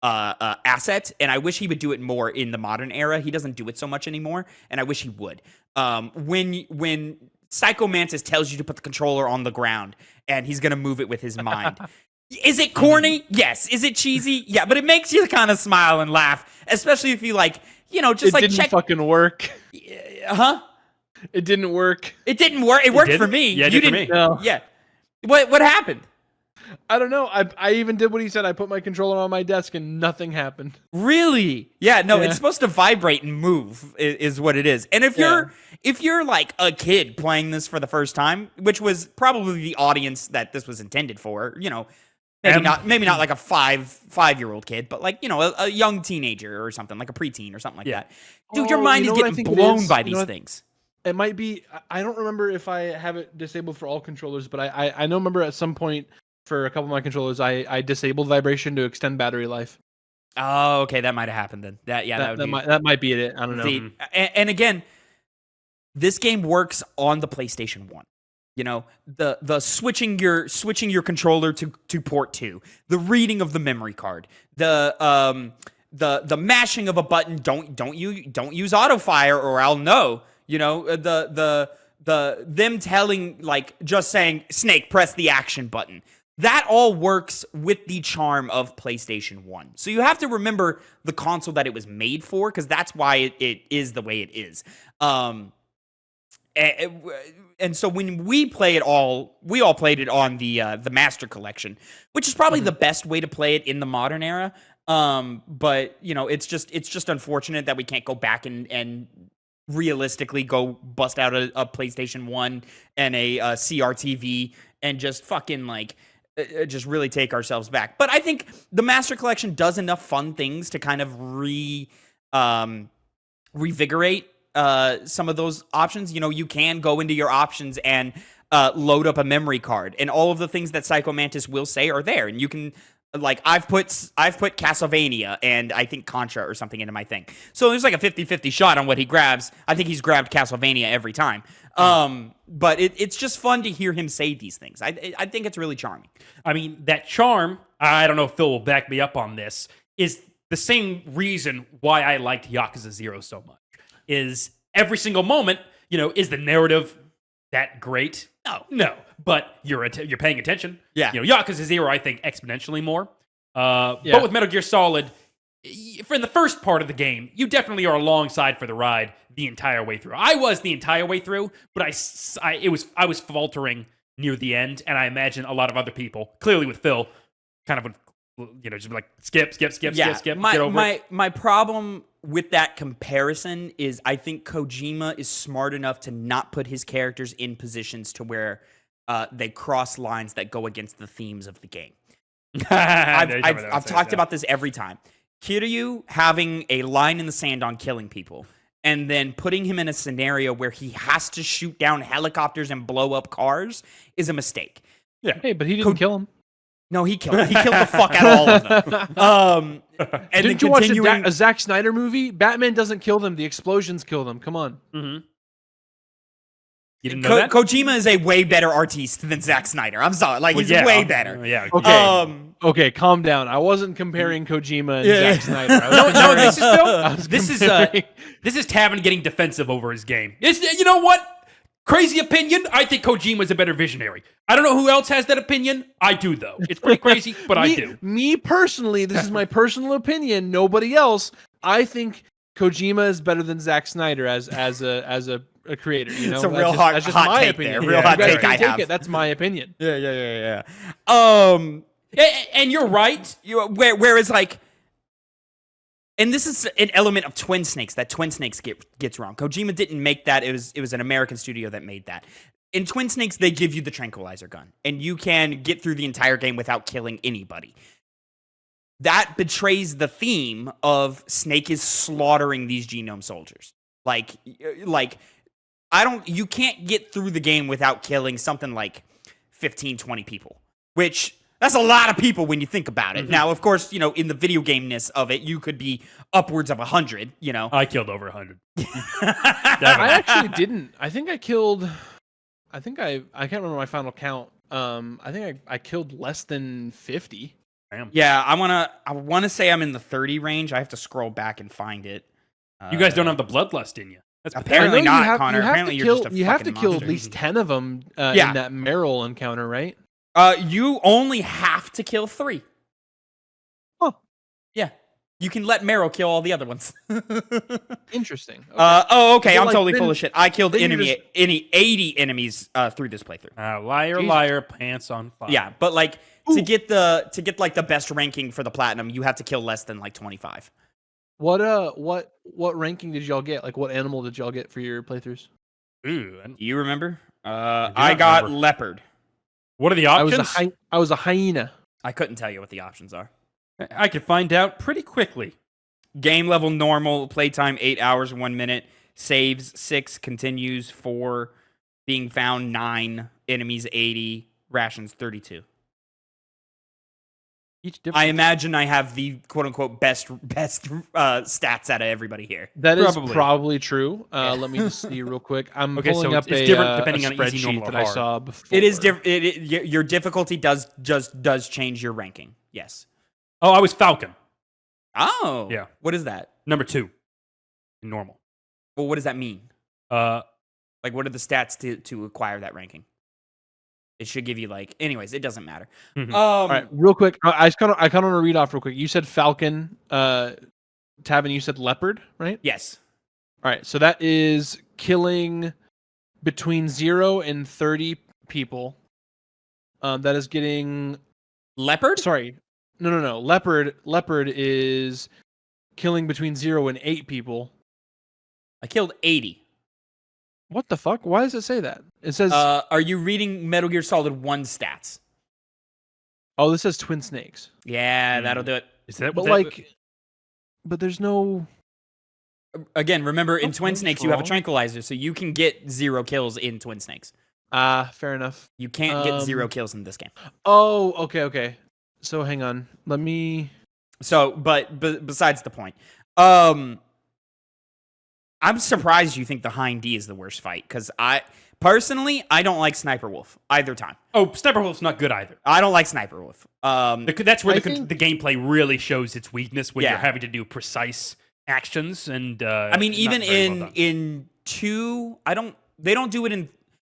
[SPEAKER 1] asset. And I wish he would do it more in the modern era. He doesn't do it so much anymore, and I wish he would. When Psycho Mantis tells you to put the controller on the ground and he's going to move it with his mind. Is it corny? Yes. Is it cheesy? Yeah, but it makes you kind of smile and laugh, especially if you just
[SPEAKER 3] it didn't fucking work.
[SPEAKER 1] Huh?
[SPEAKER 3] It didn't work.
[SPEAKER 1] It didn't work. It worked for me.
[SPEAKER 2] Yeah, it did for me.
[SPEAKER 3] No.
[SPEAKER 1] Yeah. What happened?
[SPEAKER 3] I don't know. I even did what he said. I put my controller on my desk and nothing happened.
[SPEAKER 1] Really? Yeah, no, it's supposed to vibrate and move is what it is. And if you're a kid playing this for the first time, which was probably the audience that this was intended for, maybe not like a 5-year-old kid, but a young teenager or something, like a preteen or something like that. Dude, your mind is getting blown by these things.
[SPEAKER 3] It might be. I don't remember if I have it disabled for all controllers, but I remember at some point for a couple of my controllers, I disabled vibration to extend battery life.
[SPEAKER 1] Oh, okay, that might have happened then. That
[SPEAKER 3] might be it. I don't know.
[SPEAKER 1] And again, this game works on the PlayStation 1. The switching your controller to port 2, the reading of the memory card, the mashing of a button. Don't use auto fire or I'll know. Them telling, just saying, Snake, press the action button. that all works with the charm of PlayStation 1. So you have to remember the console that it was made for, because that's why it is the way it is. And so when we play it all, we all played it on the Master Collection, which is probably the best way to play it in the modern era. But it's just unfortunate that we can't go back and realistically go bust out a PlayStation 1 and a CRTV and just fucking just really take ourselves back. But I think the Master Collection does enough fun things to kind of revigorate some of those options. You can go into your options and load up a memory card, and all of the things that Psycho Mantis will say are there, and you can I've put Castlevania and I think Contra or something into my thing. So there's like a 50-50 shot on what he grabs. I think he's grabbed Castlevania every time. But it's just fun to hear him say these things. I think it's really charming.
[SPEAKER 2] I mean, that charm, I don't know if Phil will back me up on this, is the same reason why I liked Yakuza 0 so much. Is every single moment, is the narrative that great? No. But you're paying attention.
[SPEAKER 1] Yeah.
[SPEAKER 2] Yakuza 0, I think, exponentially more. But with Metal Gear Solid, in the first part of the game, you definitely are alongside for the ride the entire way through. I was the entire way through, but I was faltering near the end, and I imagine a lot of other people, clearly with Phil, kind of would, just be like, skip, get over it.
[SPEAKER 1] My problem with that comparison is I think Kojima is smart enough to not put his characters in positions to where they cross lines that go against the themes of the game. I've talked about this every time. Kiryu having a line in the sand on killing people, and then putting him in a scenario where he has to shoot down helicopters and blow up cars is a mistake.
[SPEAKER 3] Yeah. Hey, but he didn't kill him.
[SPEAKER 1] No, he killed him. He killed the fuck out of all of them. And
[SPEAKER 3] didn't you watch a Zack Snyder movie? Batman doesn't kill them. The explosions kill them. Come on.
[SPEAKER 2] Mm-hmm. You didn't know that?
[SPEAKER 1] Kojima is a way better artist than Zack Snyder. I'm sorry. He's way better.
[SPEAKER 2] Yeah.
[SPEAKER 3] Okay. Okay, calm down. I wasn't comparing Kojima and Zack Snyder.
[SPEAKER 2] This is Tavin getting defensive over his game. You know what? Crazy opinion. I think Kojima's a better visionary. I don't know who else has that opinion. I do, though. It's pretty crazy, but I do.
[SPEAKER 3] Me personally, this is my personal opinion. Nobody else. I think Kojima is better than Zack Snyder as a creator.
[SPEAKER 1] It's a real hot
[SPEAKER 3] that's just my
[SPEAKER 1] take
[SPEAKER 3] opinion.
[SPEAKER 1] there. Real hot take I have.
[SPEAKER 3] That's my opinion.
[SPEAKER 1] Yeah.
[SPEAKER 2] And you're right.
[SPEAKER 1] Whereas and this is an element of Twin Snakes that Twin Snakes gets wrong. Kojima didn't make that. It was an American studio that made that. In Twin Snakes, they give you the tranquilizer gun, and you can get through the entire game without killing anybody. That betrays the theme of Snake is slaughtering these genome soldiers. You can't get through the game without killing something like 15, 20 people, which that's a lot of people when you think about it. Mm-hmm. Now, of course, in the video game-ness of it, you could be upwards of 100,
[SPEAKER 2] I killed over 100.
[SPEAKER 3] I actually didn't. I think I killed, I can't remember my final count. I think I killed less than 50.
[SPEAKER 2] Damn.
[SPEAKER 1] Yeah, I wanna say I'm in the 30 range. I have to scroll back and find it.
[SPEAKER 2] You guys don't have the bloodlust in you.
[SPEAKER 1] That's apparently not, Connor. Apparently you're just a
[SPEAKER 3] you have to kill
[SPEAKER 1] monster.
[SPEAKER 3] At least 10 of them in that Meryl encounter, right?
[SPEAKER 1] You only have to kill 3.
[SPEAKER 3] Oh.
[SPEAKER 1] Yeah. You can let Meryl kill all the other ones.
[SPEAKER 3] Interesting. Okay.
[SPEAKER 1] Okay. I'm totally full of shit. I killed 80 enemies through this playthrough.
[SPEAKER 2] Liar, pants on fire.
[SPEAKER 1] Yeah, but to get the best ranking for the platinum, you have to kill less than 25.
[SPEAKER 3] What ranking did y'all get? What animal did y'all get for your playthroughs?
[SPEAKER 2] Ooh,
[SPEAKER 1] do you remember? I got leopard.
[SPEAKER 2] What are the options?
[SPEAKER 3] I was a hyena.
[SPEAKER 1] I couldn't tell you what the options are.
[SPEAKER 2] I could find out pretty quickly.
[SPEAKER 1] Game level normal, playtime 8 hours 1 minute, saves 6, continues 4, being found 9, enemies 80, rations 32. I imagine I have the quote unquote best stats out of everybody here.
[SPEAKER 3] That is probably true. Let me just see real quick. I'm pulling up
[SPEAKER 2] it's different depending
[SPEAKER 3] a
[SPEAKER 2] on easy,
[SPEAKER 3] spreadsheet
[SPEAKER 2] normal,
[SPEAKER 3] that I saw before.
[SPEAKER 1] It is different. Your difficulty does change your ranking. Yes.
[SPEAKER 2] Oh, I was Falcon.
[SPEAKER 1] Oh.
[SPEAKER 2] Yeah.
[SPEAKER 1] What is that?
[SPEAKER 2] Number 2. Normal.
[SPEAKER 1] Well, what does that mean? What are the stats to acquire that ranking? It should give you anyways, it doesn't matter.
[SPEAKER 3] All right, real quick. I kind of want to read off real quick. You said falcon. Tavin, you said leopard, right?
[SPEAKER 1] Yes.
[SPEAKER 3] All right, so that is killing between 0 and 30 people. That is getting
[SPEAKER 1] Leopard?
[SPEAKER 3] Sorry, no. Leopard is killing between 0 and 8 people.
[SPEAKER 1] I killed 80.
[SPEAKER 3] What the fuck? Why does it say that? It says.
[SPEAKER 1] Are you reading Metal Gear Solid 1 stats?
[SPEAKER 3] Oh, this says twin snakes.
[SPEAKER 1] Yeah, that'll do it.
[SPEAKER 2] Is that
[SPEAKER 3] But
[SPEAKER 2] what
[SPEAKER 3] but there's no.
[SPEAKER 1] Again, remember in Twin Snakes you have a
[SPEAKER 3] wrong.
[SPEAKER 1] tranquilizer, so you can get 0 kills in Twin Snakes.
[SPEAKER 3] Fair enough.
[SPEAKER 1] You can't get 0 kills in this game.
[SPEAKER 3] Oh, okay. So hang on. Let me.
[SPEAKER 1] So, but besides the point, I'm surprised you think the Hind D is the worst fight, because I don't like Sniper Wolf either time.
[SPEAKER 2] Oh, Sniper Wolf's not good either.
[SPEAKER 1] I don't like Sniper Wolf.
[SPEAKER 2] That's where the gameplay really shows its weakness when
[SPEAKER 1] Yeah.
[SPEAKER 2] you're having to do precise actions and.
[SPEAKER 1] I mean, even in 2, they don't do it in.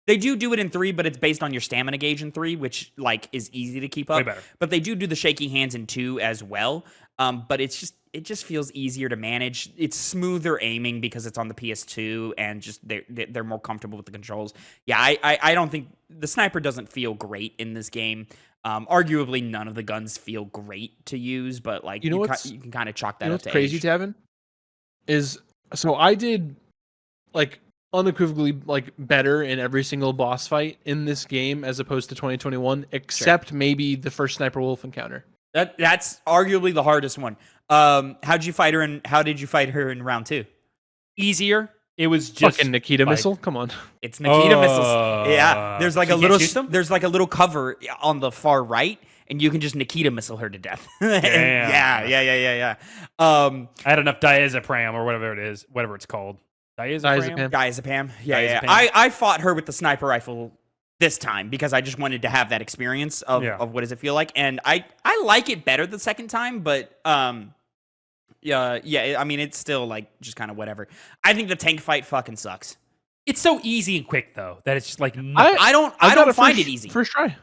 [SPEAKER 1] They do it in 3, but it's based on your stamina gauge in 3, which is easy to keep up.
[SPEAKER 2] Way better.
[SPEAKER 1] But they do the shaky hands in 2 as well. But it just feels easier to manage. It's smoother aiming because it's on the PS2, and just they're more comfortable with the controls. Yeah, I don't think the sniper doesn't feel great in this game. Arguably, none of the guns feel great to use, but you can kind of chalk that up
[SPEAKER 3] what's
[SPEAKER 1] to
[SPEAKER 3] crazy,
[SPEAKER 1] age.
[SPEAKER 3] Tavin? So I did unequivocally better in every single boss fight in this game as opposed to 2021, except maybe the first Sniper Wolf encounter.
[SPEAKER 1] That's arguably the hardest one. How did you fight her in round 2?
[SPEAKER 2] Easier. It was just
[SPEAKER 3] fucking Nikita missile. Come on,
[SPEAKER 1] it's Nikita missiles. Yeah, there's a little cover on the far right, and you can just Nikita missile her to death. Yeah.
[SPEAKER 2] I had enough diazepam or whatever it's called.
[SPEAKER 1] Diazepam. Yeah. I fought her with the sniper rifle this time because I just wanted to have that experience of what does it feel like, and I like it better the second time, but yeah. I mean, it's still just kind of whatever. I think the tank fight fucking sucks.
[SPEAKER 2] It's so easy and quick though that it's just
[SPEAKER 1] I don't find it easy.
[SPEAKER 3] First try.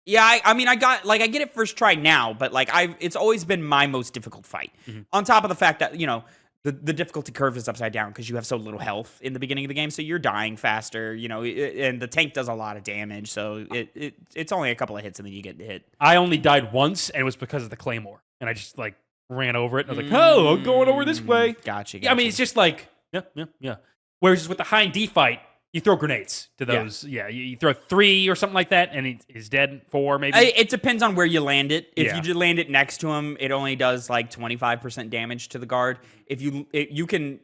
[SPEAKER 1] Yeah, I mean, I get it first try now, but it's always been my most difficult fight. Mm-hmm. On top of the fact that the difficulty curve is upside down because you have so little health in the beginning of the game, so you're dying faster. And the tank does a lot of damage, so it's only a couple of hits and then you get hit.
[SPEAKER 2] I only died once, and it was because of the claymore, and I just ran over it. And I was like, "Oh, I'm going over this way."
[SPEAKER 1] Gotcha.
[SPEAKER 2] Yeah, I mean, it's just yeah. Whereas with the Hind D fight, you throw grenades to those. Yeah, you throw 3 or something like that, and he's dead. 4 maybe.
[SPEAKER 1] It depends on where you land it. If you just land it next to him, it only does 25% damage to the guard. If you can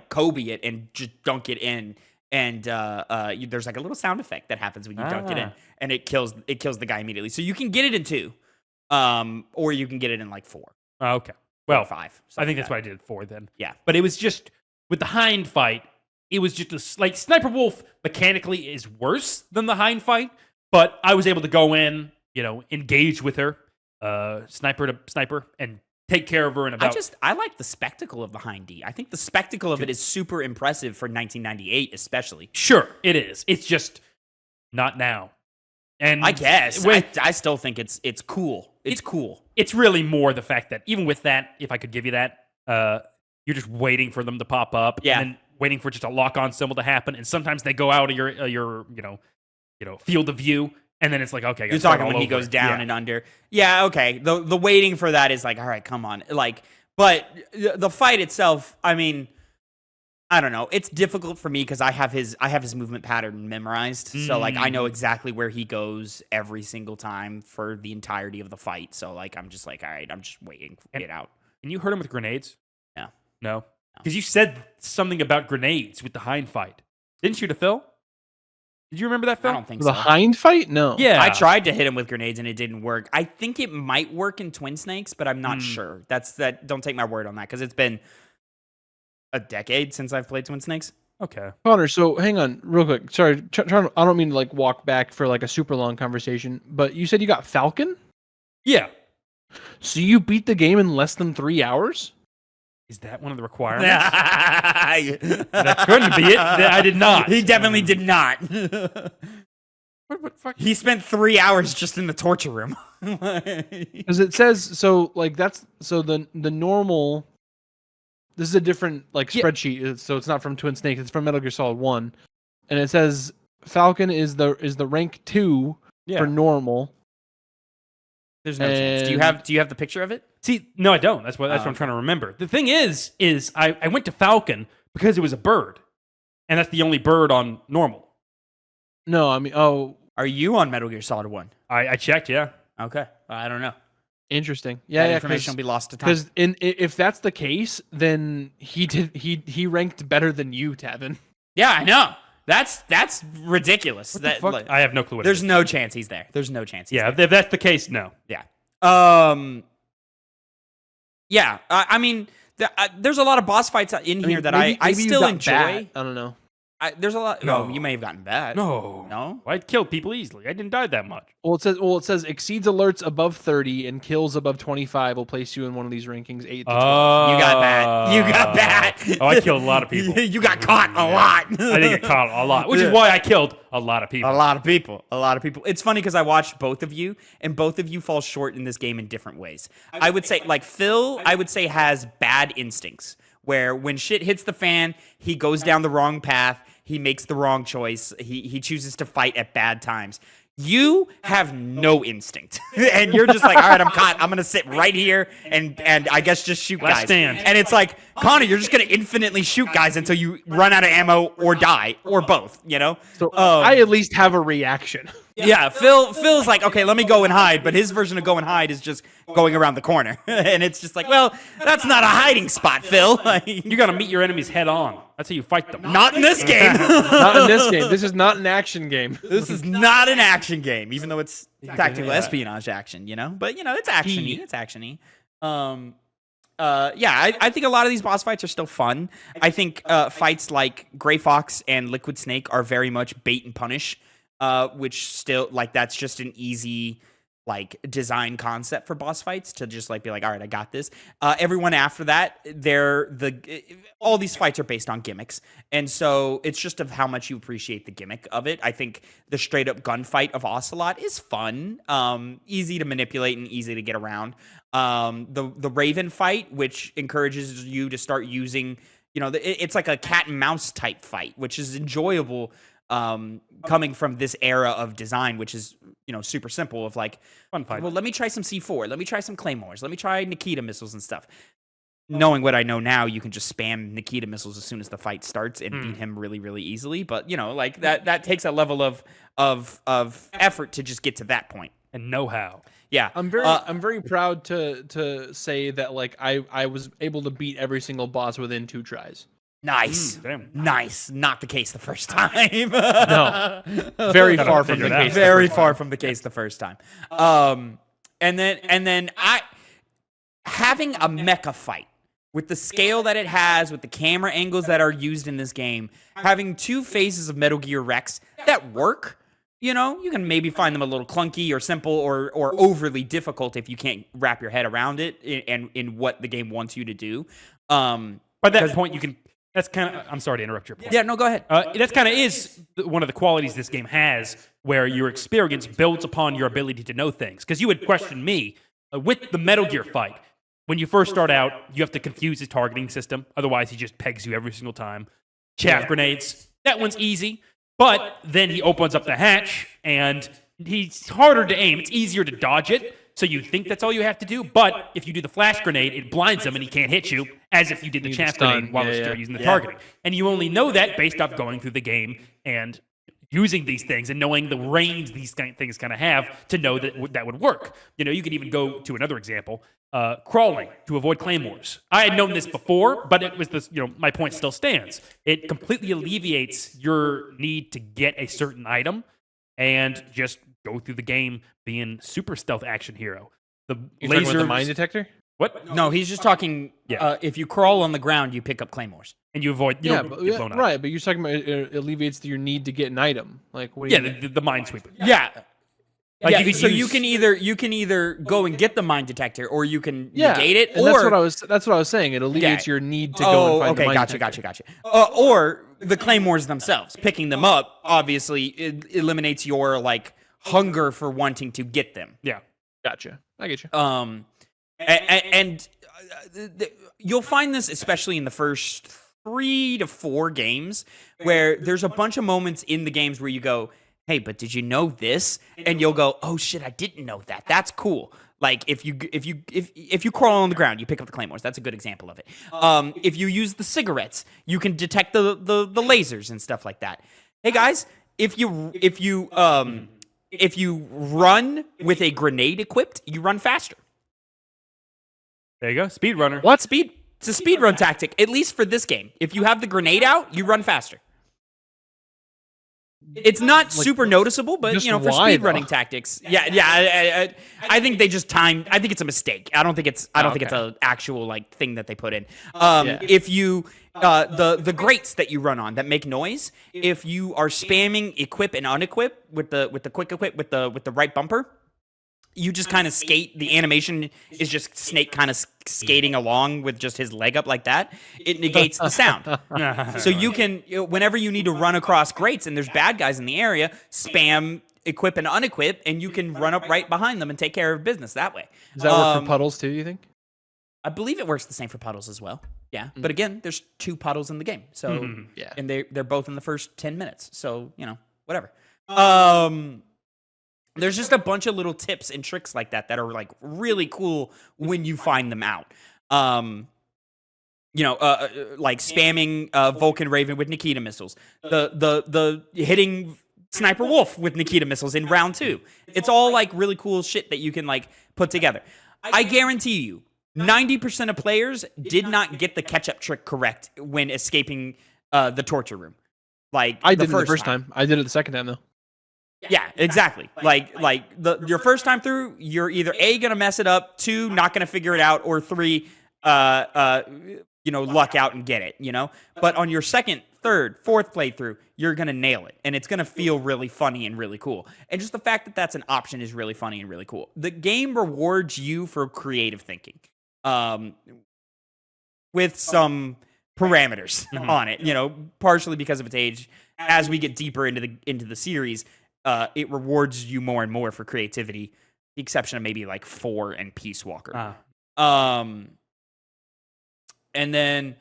[SPEAKER 1] Kobe it and just dunk it in, and there's a little sound effect that happens when you dunk it in, and it kills the guy immediately. So you can get it in 2, or you can get it in 4.
[SPEAKER 2] Okay. Well,
[SPEAKER 1] 5.
[SPEAKER 2] I think that's what I did 4 then.
[SPEAKER 1] Yeah.
[SPEAKER 2] But it was just with the Hind fight. It was just Sniper Wolf mechanically is worse than the Hind fight, but I was able to go in, engage with her, sniper to sniper, and take care of her in about.
[SPEAKER 1] I like the spectacle of the Hind D. I think the spectacle of it is super impressive for 1998, especially.
[SPEAKER 2] Sure, it is. It's just not now. And
[SPEAKER 1] I guess I still think it's cool. It's cool.
[SPEAKER 2] It's really more the fact that even with that, if I could give you that, you're just waiting for them to pop up.
[SPEAKER 1] Yeah.
[SPEAKER 2] And then waiting for just a lock-on symbol to happen, and sometimes they go out of your field of view, and then it's okay.
[SPEAKER 1] You're talking when he goes down and under. Yeah, okay. The waiting for that is all right, come on. But the fight itself, I mean, I don't know. It's difficult for me because I have his movement pattern memorized, so I know exactly where he goes every single time for the entirety of the fight. So I'm just all right, I'm just waiting to get out.
[SPEAKER 2] And you hurt him with grenades?
[SPEAKER 1] No.
[SPEAKER 2] Because you said something about grenades with the Hind fight. Didn't you to Phil? Did you remember that, Phil?
[SPEAKER 1] I don't think
[SPEAKER 3] the Hind fight? No.
[SPEAKER 2] Yeah.
[SPEAKER 1] I tried to hit him with grenades and it didn't work. I think it might work in Twin Snakes, but I'm not sure. Don't take my word on that because it's been a decade since I've played Twin Snakes.
[SPEAKER 2] Okay.
[SPEAKER 3] Connor, so hang on real quick. Sorry, I don't mean to walk back for a super long conversation, but you said you got Falcon?
[SPEAKER 2] Yeah.
[SPEAKER 3] So you beat the game in less than 3 hours?
[SPEAKER 2] Is that one of the requirements?
[SPEAKER 1] That
[SPEAKER 2] couldn't be it. I did not.
[SPEAKER 1] He definitely did not.
[SPEAKER 2] What fuck?
[SPEAKER 1] He spent 3 hours just in the torture room.
[SPEAKER 3] Because it says so. Like that's so the normal. This is a different spreadsheet, so it's not from Twin Snakes. It's from Metal Gear Solid 1, and it says Falcon is the rank 2 for normal.
[SPEAKER 1] There's no chance. Do you have the picture of it?
[SPEAKER 2] See, no, I don't. That's what I'm trying to remember. The thing is I went to Falcon because it was a bird, and that's the only bird on normal.
[SPEAKER 3] No, I mean,
[SPEAKER 1] are you on Metal Gear Solid 1?
[SPEAKER 2] I checked, yeah.
[SPEAKER 1] Okay, I don't know.
[SPEAKER 3] Interesting. Yeah,
[SPEAKER 1] that information will be lost to time.
[SPEAKER 3] Because if that's the case, then he ranked better than you, Tavin.
[SPEAKER 1] Yeah, I know. That's ridiculous.
[SPEAKER 2] I have no clue what
[SPEAKER 1] there's no chance he's there. There's no chance he's there.
[SPEAKER 2] If that's the case, no.
[SPEAKER 1] Yeah. Yeah, I mean, there's a lot of boss fights in here that I still enjoy.
[SPEAKER 3] I don't know.
[SPEAKER 1] There's a lot. No, you may have gotten bad.
[SPEAKER 2] No. I killed people easily. I didn't die that much.
[SPEAKER 3] Well, it says exceeds alerts above 30 and kills above 25 will place you in one of these rankings 8 to 12.
[SPEAKER 1] You got that.
[SPEAKER 2] Oh, I killed a lot of people.
[SPEAKER 1] You got caught a lot.
[SPEAKER 2] I did get caught a lot, which is why I killed a lot of people.
[SPEAKER 1] A lot of people. It's funny because I watched both of you, and both of you fall short in this game in different ways. I would say, like Phil, has bad instincts, where when shit hits the fan, he goes down the wrong path. He makes the wrong choice. He chooses to fight at bad times. You have no instinct, and you're just like, all right, I'm caught. I'm gonna sit right here and I guess just shoot guys.
[SPEAKER 2] Stand.
[SPEAKER 1] And it's like, Connor, you're just gonna infinitely shoot guys until you run out of ammo or die or both. You know.
[SPEAKER 3] So I at least have a reaction.
[SPEAKER 1] Yeah, Phil's like, okay, let me go and hide, but his version of go and hide is just going around the corner, and it's just like, well, that's not a hiding spot, Phil.
[SPEAKER 2] You got to meet your enemies head on. That's how you fight them.
[SPEAKER 1] Not in this game.
[SPEAKER 3] Not in this game. This is not an action game.
[SPEAKER 1] This is not an action game, even though it's tactical espionage action, you know. But you know, it's actiony. It's actiony. I think a lot of these boss fights are still fun. I think fights like Gray Fox and Liquid Snake are very much bait and punish. Which still, like, that's just an easy, like, design concept for boss fights to just, like, be like, all right, I got this. Everyone after that, all these fights are based on gimmicks. And so it's just of how much you appreciate the gimmick of it. I think the straight-up gunfight of Ocelot is fun, easy to manipulate and easy to get around. The Raven fight, which encourages you to start using, you know, it's like a cat and mouse type fight, which is enjoyable. Coming from this era of design, which is, you know, super simple of like,
[SPEAKER 2] fun fight.
[SPEAKER 1] Well, let me try some C4. Let me try some Claymores. Let me try Nikita missiles and stuff. Knowing what I know now, you can just spam Nikita missiles as soon as the fight starts and beat him really, really easily. But, you know, like that takes a level of effort to just get to that point.
[SPEAKER 2] And know-how.
[SPEAKER 1] Yeah.
[SPEAKER 3] I'm very proud to say that, like, I was able to beat every single boss within 2 tries.
[SPEAKER 1] Nice. Nice. Not the case the first time.
[SPEAKER 3] No. Very far from the case.
[SPEAKER 1] Very far from the case the first time. And then having a mecha fight with the scale that it has, with the camera angles that are used in this game, having 2 phases of Metal Gear Rex that work. You know, you can maybe find them a little clunky or simple or overly difficult if you can't wrap your head around it and in what the game wants you to do.
[SPEAKER 2] By that point, you can. That's kind of. I'm sorry to interrupt your point.
[SPEAKER 1] Yeah, no, go ahead.
[SPEAKER 2] That's kind of is one of the qualities this game has, where your experience builds upon your ability to know things. Because you would question me with the Metal Gear fight. When you first start out, you have to confuse his targeting system. Otherwise, he just pegs you every single time. Chaff grenades. That one's easy. But then he opens up the hatch, and he's harder to aim. It's easier to dodge it. So you think that's all you have to do, but if you do the flash grenade, it blinds him and he can't hit you, as if you did the chaff grenade while still using the targeting. And you only know that based off going through the game and using these things and knowing the range these things kind of have to know that that would work. You know, you could even go to another example, crawling to avoid claymores. I had known this before, but it was this. You know, my point still stands. It completely alleviates your need to get a certain item and just go through the game being super stealth action hero. The
[SPEAKER 3] You're talking about the mine detector?
[SPEAKER 2] What?
[SPEAKER 1] No, he's just talking. If you crawl on the ground, you pick up claymores
[SPEAKER 2] and you avoid. You don't get blown up.
[SPEAKER 3] Right, but you're talking about it alleviates your need to get an item. Like, what?
[SPEAKER 2] The mine sweeper.
[SPEAKER 1] Yeah,
[SPEAKER 2] Like
[SPEAKER 1] you can either go and get the mine detector, or you can
[SPEAKER 3] Yeah,
[SPEAKER 1] negate it,
[SPEAKER 3] and
[SPEAKER 1] or
[SPEAKER 3] that's what I was saying. It alleviates your need to go and find the mine detector.
[SPEAKER 1] Gotcha. Or the claymores themselves, picking them up, obviously it eliminates your like hunger for wanting to get them.
[SPEAKER 2] Yeah,
[SPEAKER 3] gotcha. I get you.
[SPEAKER 1] And you'll find this especially in the first 3 to 4 games, where there's a bunch of moments in the games where you go, hey, but did you know this? And you'll go, oh shit, I didn't know that. That's cool. Like if you crawl on the ground, you pick up the claymores. That's a good example of it. If you use the cigarettes, you can detect the lasers and stuff like that. Hey guys, if you run with a grenade equipped, you run faster.
[SPEAKER 2] there you go, speedrunner.
[SPEAKER 1] What speed? It's a speedrun tactic, at least for this game. If you have the grenade out, you run faster. It's not super noticeable, but
[SPEAKER 3] just
[SPEAKER 1] for speedrunning tactics, I think they just timed. I think it's a mistake. I don't think it's an actual like thing that they put in. If you the grates that you run on that make noise, if you are spamming equip and unequip with the quick equip with the right bumper, you just kind of skate. The animation is just Snake kind of skating along with just his leg up like that. It negates the sound. So you can, whenever you need to run across grates and there's bad guys in the area, spam equip and unequip, and you can run up right behind them and take care of business that way.
[SPEAKER 3] Does that work for puddles too, you think?
[SPEAKER 1] I believe it works the same for puddles as well. Yeah. But again, there's 2 puddles in the game. So, and they're both in the first 10 minutes. So, whatever. There's just a bunch of little tips and tricks like that are like really cool when you find them out. Like spamming Vulcan Raven with Nikita missiles, the hitting Sniper Wolf with Nikita missiles in round 2. It's all like really cool shit that you can like put together. I guarantee you, 90% of players did not get the catch-up trick correct when escaping the torture room. Like
[SPEAKER 3] I did it the first time. I did it the second time though.
[SPEAKER 1] Yeah, exactly. Like your first time through, you're either A, gonna mess it up, 2, not gonna figure it out, or 3, luck out and get it, But on your second, third, fourth playthrough, you're gonna nail it, and it's gonna feel really funny and really cool. And just the fact that that's an option is really funny and really cool. The game rewards you for creative thinking, with some parameters on it, partially because of its age. As we get deeper into the series, it rewards you more and more for creativity, the exception of maybe like 4 and Peace Walker. And then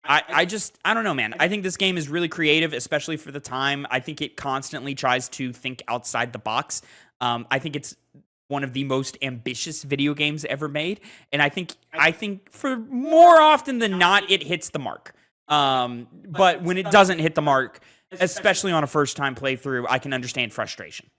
[SPEAKER 1] I don't know, man. I think this game is really creative, especially for the time. I think it constantly tries to think outside the box. I think it's one of the most ambitious video games ever made, and I think for more often than not, it hits the mark. But when it doesn't hit the mark, especially on a first-time playthrough, I can understand frustration.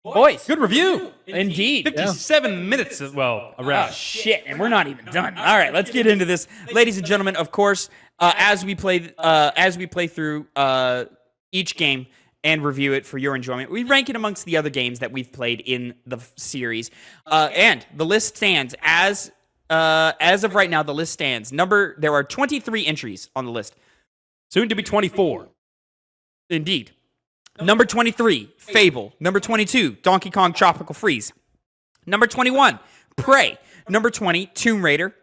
[SPEAKER 1] Boys,
[SPEAKER 2] Good review.
[SPEAKER 1] indeed.
[SPEAKER 2] 57 minutes, around.
[SPEAKER 1] Oh, shit, and we're not even done. All right, let's get into this, ladies and gentlemen. Of course, as we play through each game and review it for your enjoyment, we rank it amongst the other games that we've played in the series, and the list stands as of right now. The list stands. There are 23 entries on the list.
[SPEAKER 2] Soon to be 24.
[SPEAKER 1] Indeed. Number 23, Fable. Number 22, Donkey Kong Tropical Freeze. Number 21, Prey. Number 20, Tomb Raider.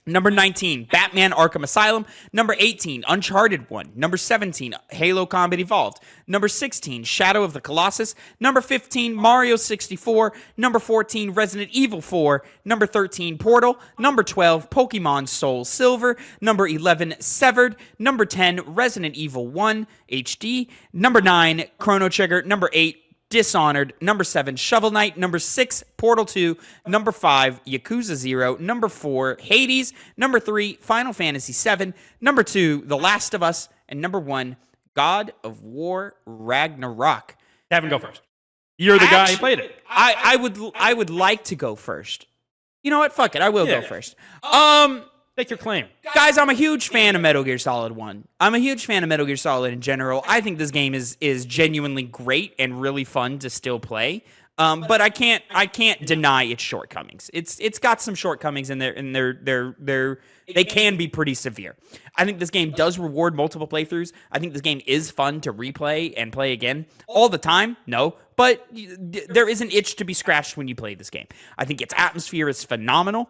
[SPEAKER 1] Number 19, Batman Arkham Asylum. Number 18, Uncharted 1. Number 17, Halo Combat Evolved. Number 16, Shadow of the Colossus. Number 15, Mario 64. Number 14, Resident Evil 4. Number 13, Portal. Number 12, Pokemon Soul Silver. Number 11, Severed. Number 10, Resident Evil 1 HD. Number 9, Chrono Trigger. Number 8, Dishonored. Number 7, Shovel Knight. Number 6, Portal 2. Number 5, Yakuza 0. Number 4, Hades. Number 3, Final Fantasy 7. Number 2, The Last of Us. And number 1, God of War Ragnarok.
[SPEAKER 2] Tavin, go first. You're the guy who played it.
[SPEAKER 1] I would like to go first. You know what? Fuck it. I will go first.
[SPEAKER 2] Take your claim.
[SPEAKER 1] Guys, I'm a huge fan of Metal Gear Solid 1. I'm a huge fan of Metal Gear Solid in general. I think this game is genuinely great and really fun to still play. But I can't deny its shortcomings. It's got some shortcomings in there, and they can be pretty severe. I think this game does reward multiple playthroughs. I think this game is fun to replay and play again all the time. No, but there is an itch to be scratched when you play this game. I think its atmosphere is phenomenal.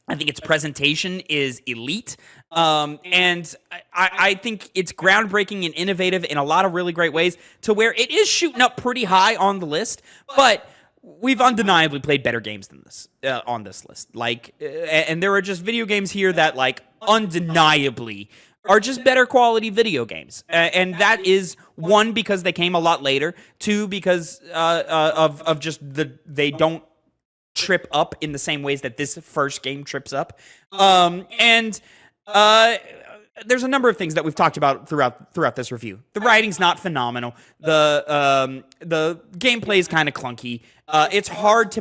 [SPEAKER 1] I think its presentation is elite. And I think it's groundbreaking and innovative in a lot of really great ways, to where it is shooting up pretty high on the list, but we've undeniably played better games than this on this list. Like, and there are just video games here that, like, undeniably are just better quality video games. And that is, one, because they came a lot later, two, because of just they don't trip up in the same ways that this first game trips up. And there's a number of things that we've talked about throughout this review. The writing's not phenomenal. The gameplay is kind of clunky. It's hard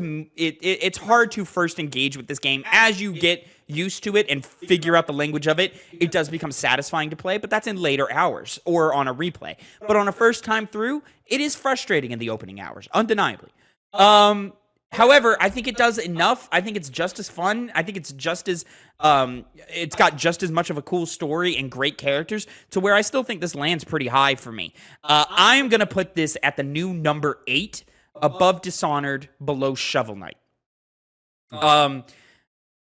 [SPEAKER 1] to first engage with this game. As you get used to it and figure out the language of it, it does become satisfying to play, but that's in later hours or on a replay. But on a first time through, it is frustrating in the opening hours, undeniably. However, I think it does enough. I think it's just as fun. I think it's just as it's got just as much of a cool story and great characters, to where I still think this lands pretty high for me. I'm gonna put this at the new number 8, above Dishonored, below Shovel Knight. I'm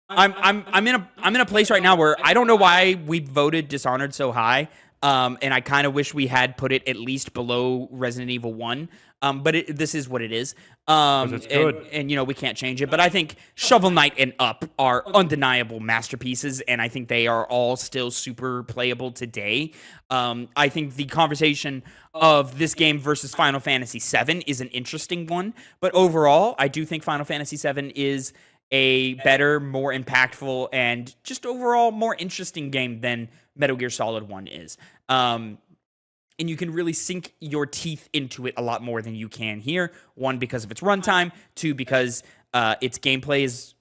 [SPEAKER 1] in a place right now where I don't know why we voted Dishonored so high. And I kind of wish we had put it at least below Resident Evil 1. But this is what it is.
[SPEAKER 2] It's good.
[SPEAKER 1] And, we can't change it. But I think Shovel Knight and Up are undeniable masterpieces, and I think they are all still super playable today. I think the conversation of this game versus Final Fantasy VII is an interesting one. But overall, I do think Final Fantasy VII is a better, more impactful, and just overall more interesting game than Metal Gear Solid 1 is. And you can really sink your teeth into it a lot more than you can here. One, because of its runtime. Two, because its gameplay is...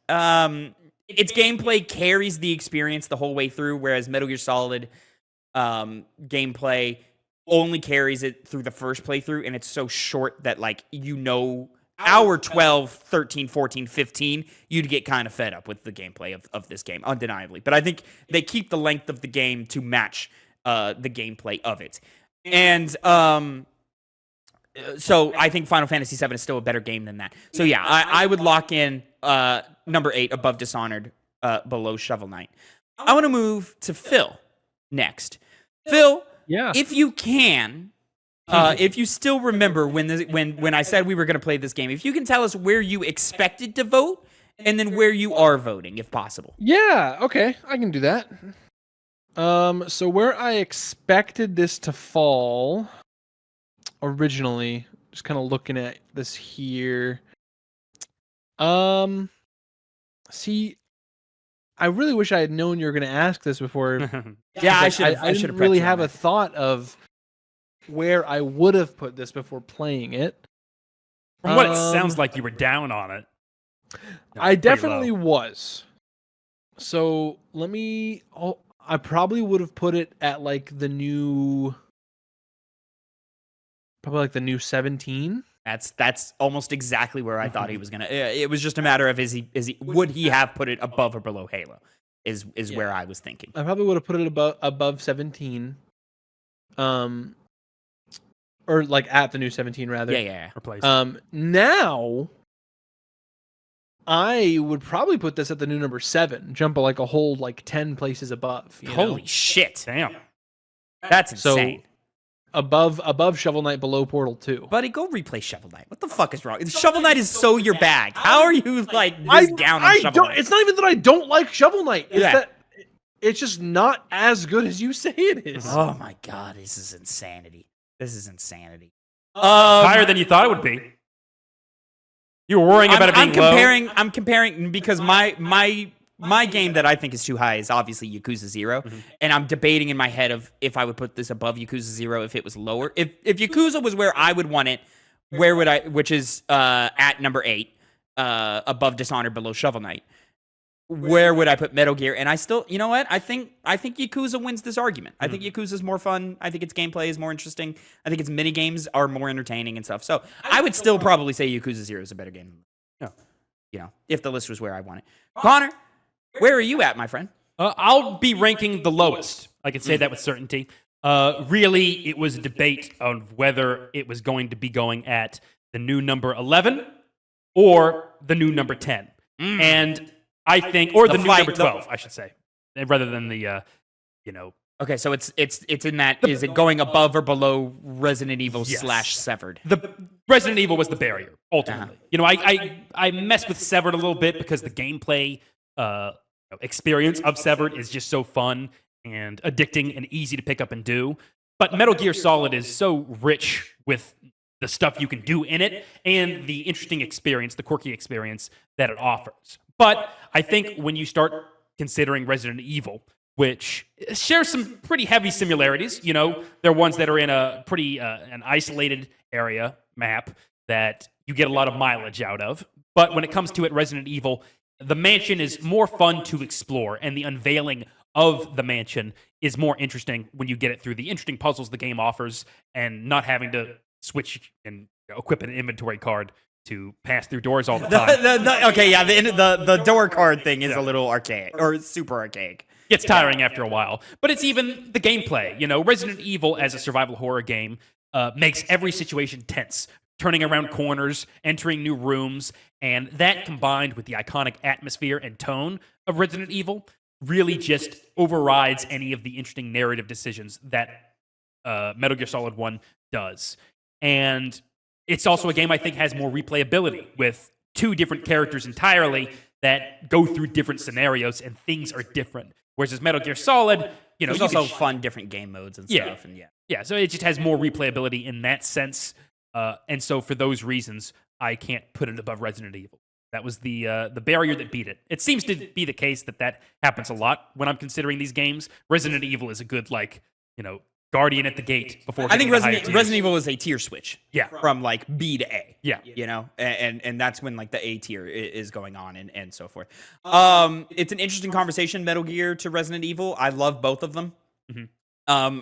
[SPEAKER 1] its gameplay carries the experience the whole way through, whereas Metal Gear Solid gameplay only carries it through the first playthrough, and it's so short that, like, hour 12, 13, 14, 15, you'd get kind of fed up with the gameplay of this game, undeniably. But I think they keep the length of the game to match the gameplay of it. And so I think Final Fantasy VII is still a better game than that. So yeah, I would lock in number 8 above Dishonored, below Shovel Knight. I want to move to Phil next. Phil, if you can... if you still remember when I said we were going to play this game, if you can tell us where you expected to vote and then where you are voting, if possible.
[SPEAKER 3] Yeah, okay, I can do that. So where I expected this to fall originally, just kind of looking at this here. See, I really wish I had known you were going to ask this before.
[SPEAKER 1] Yeah, I should.
[SPEAKER 3] I didn't really have a thought of where I would have put this before playing it.
[SPEAKER 2] From what it sounds like, you were down on it.
[SPEAKER 3] I definitely was. So let me... I probably would have put it at like the new... Probably like the new 17.
[SPEAKER 1] That's almost exactly where I thought he was going to... It was just a matter of would he have put it above or below Halo is where I was thinking.
[SPEAKER 3] I probably would have put it above 17. Or like at the new 17 rather.
[SPEAKER 1] Yeah.
[SPEAKER 2] Replace.
[SPEAKER 3] Now I would probably put this at the new number 7, jump like a whole like 10 places above.
[SPEAKER 1] Holy shit!
[SPEAKER 2] Damn,
[SPEAKER 1] that's insane.
[SPEAKER 3] So above Shovel Knight, below Portal 2.
[SPEAKER 1] Buddy, go replay Shovel Knight. What the fuck is wrong? Shovel Knight is so your bag. How are you like this down on Shovel Knight?
[SPEAKER 3] It's not even that I don't like Shovel Knight. It's that it's just not as good as you say it is.
[SPEAKER 1] Oh my god, this is insanity.
[SPEAKER 2] Higher than you thought it would be. You were worrying about it being low.
[SPEAKER 1] I'm comparing because my game that I think is too high is obviously Yakuza 0, and I'm debating in my head of if I would put this above Yakuza 0 if it was lower. If Yakuza was where I would want it, where would I? Which is at number 8, above Dishonored, below Shovel Knight. where would I put Metal Gear? And I still, you know what? I think Yakuza wins this argument. I think Yakuza's more fun. I think its gameplay is more interesting. I think its mini games are more entertaining and stuff. So I would still probably say Yakuza 0 is a better game.
[SPEAKER 2] Yeah.
[SPEAKER 1] You know, if the list was where I want it. Connor, where are you at, my friend?
[SPEAKER 2] I'll be ranking the lowest. I can say that with certainty. Really, it was a debate on whether it was going to be going at the new number 11 or the new number 10. And I think, or the new number 12, I should say, rather than the,
[SPEAKER 1] Okay, so it's in that. Is it going above or below Resident Evil / Severed?
[SPEAKER 2] The Resident Evil was the barrier ultimately. I messed with Severed a little bit because the gameplay experience of Severed is just so fun and addicting and easy to pick up and do. But Metal Gear Solid is so rich with the stuff you can do in it and the interesting experience, the quirky experience that it offers. But I think when you start considering Resident Evil, which shares some pretty heavy similarities, they're ones that are in a pretty an isolated area map that you get a lot of mileage out of. But when it comes to it, Resident Evil, the mansion is more fun to explore, and the unveiling of the mansion is more interesting when you get it through the interesting puzzles the game offers and not having to switch and equip an inventory card to pass through doors all the time.
[SPEAKER 1] The door card thing is a little archaic, or super archaic.
[SPEAKER 2] Gets tiring after a while. But it's even the gameplay. Resident Evil as a survival horror game makes every situation tense. Turning around corners, entering new rooms, and that combined with the iconic atmosphere and tone of Resident Evil really just overrides any of the interesting narrative decisions that Metal Gear Solid 1 does. And it's also a game I think has more replayability with two different characters entirely that go through different scenarios and things are different. Whereas as Metal Gear Solid,
[SPEAKER 1] there's also fun different game modes and stuff.
[SPEAKER 2] Yeah, so it just has more replayability in that sense. And so for those reasons, I can't put it above Resident Evil. That was the barrier that beat it. It seems to be the case that happens a lot when I'm considering these games. Resident Evil is a good, guardian at the gate before.
[SPEAKER 1] I think Resident Evil is a tier switch.
[SPEAKER 2] Yeah.
[SPEAKER 1] From B to A.
[SPEAKER 2] Yeah.
[SPEAKER 1] And that's when the A tier is going on and so forth. It's an interesting conversation, Metal Gear to Resident Evil. I love both of them.
[SPEAKER 2] Mm-hmm.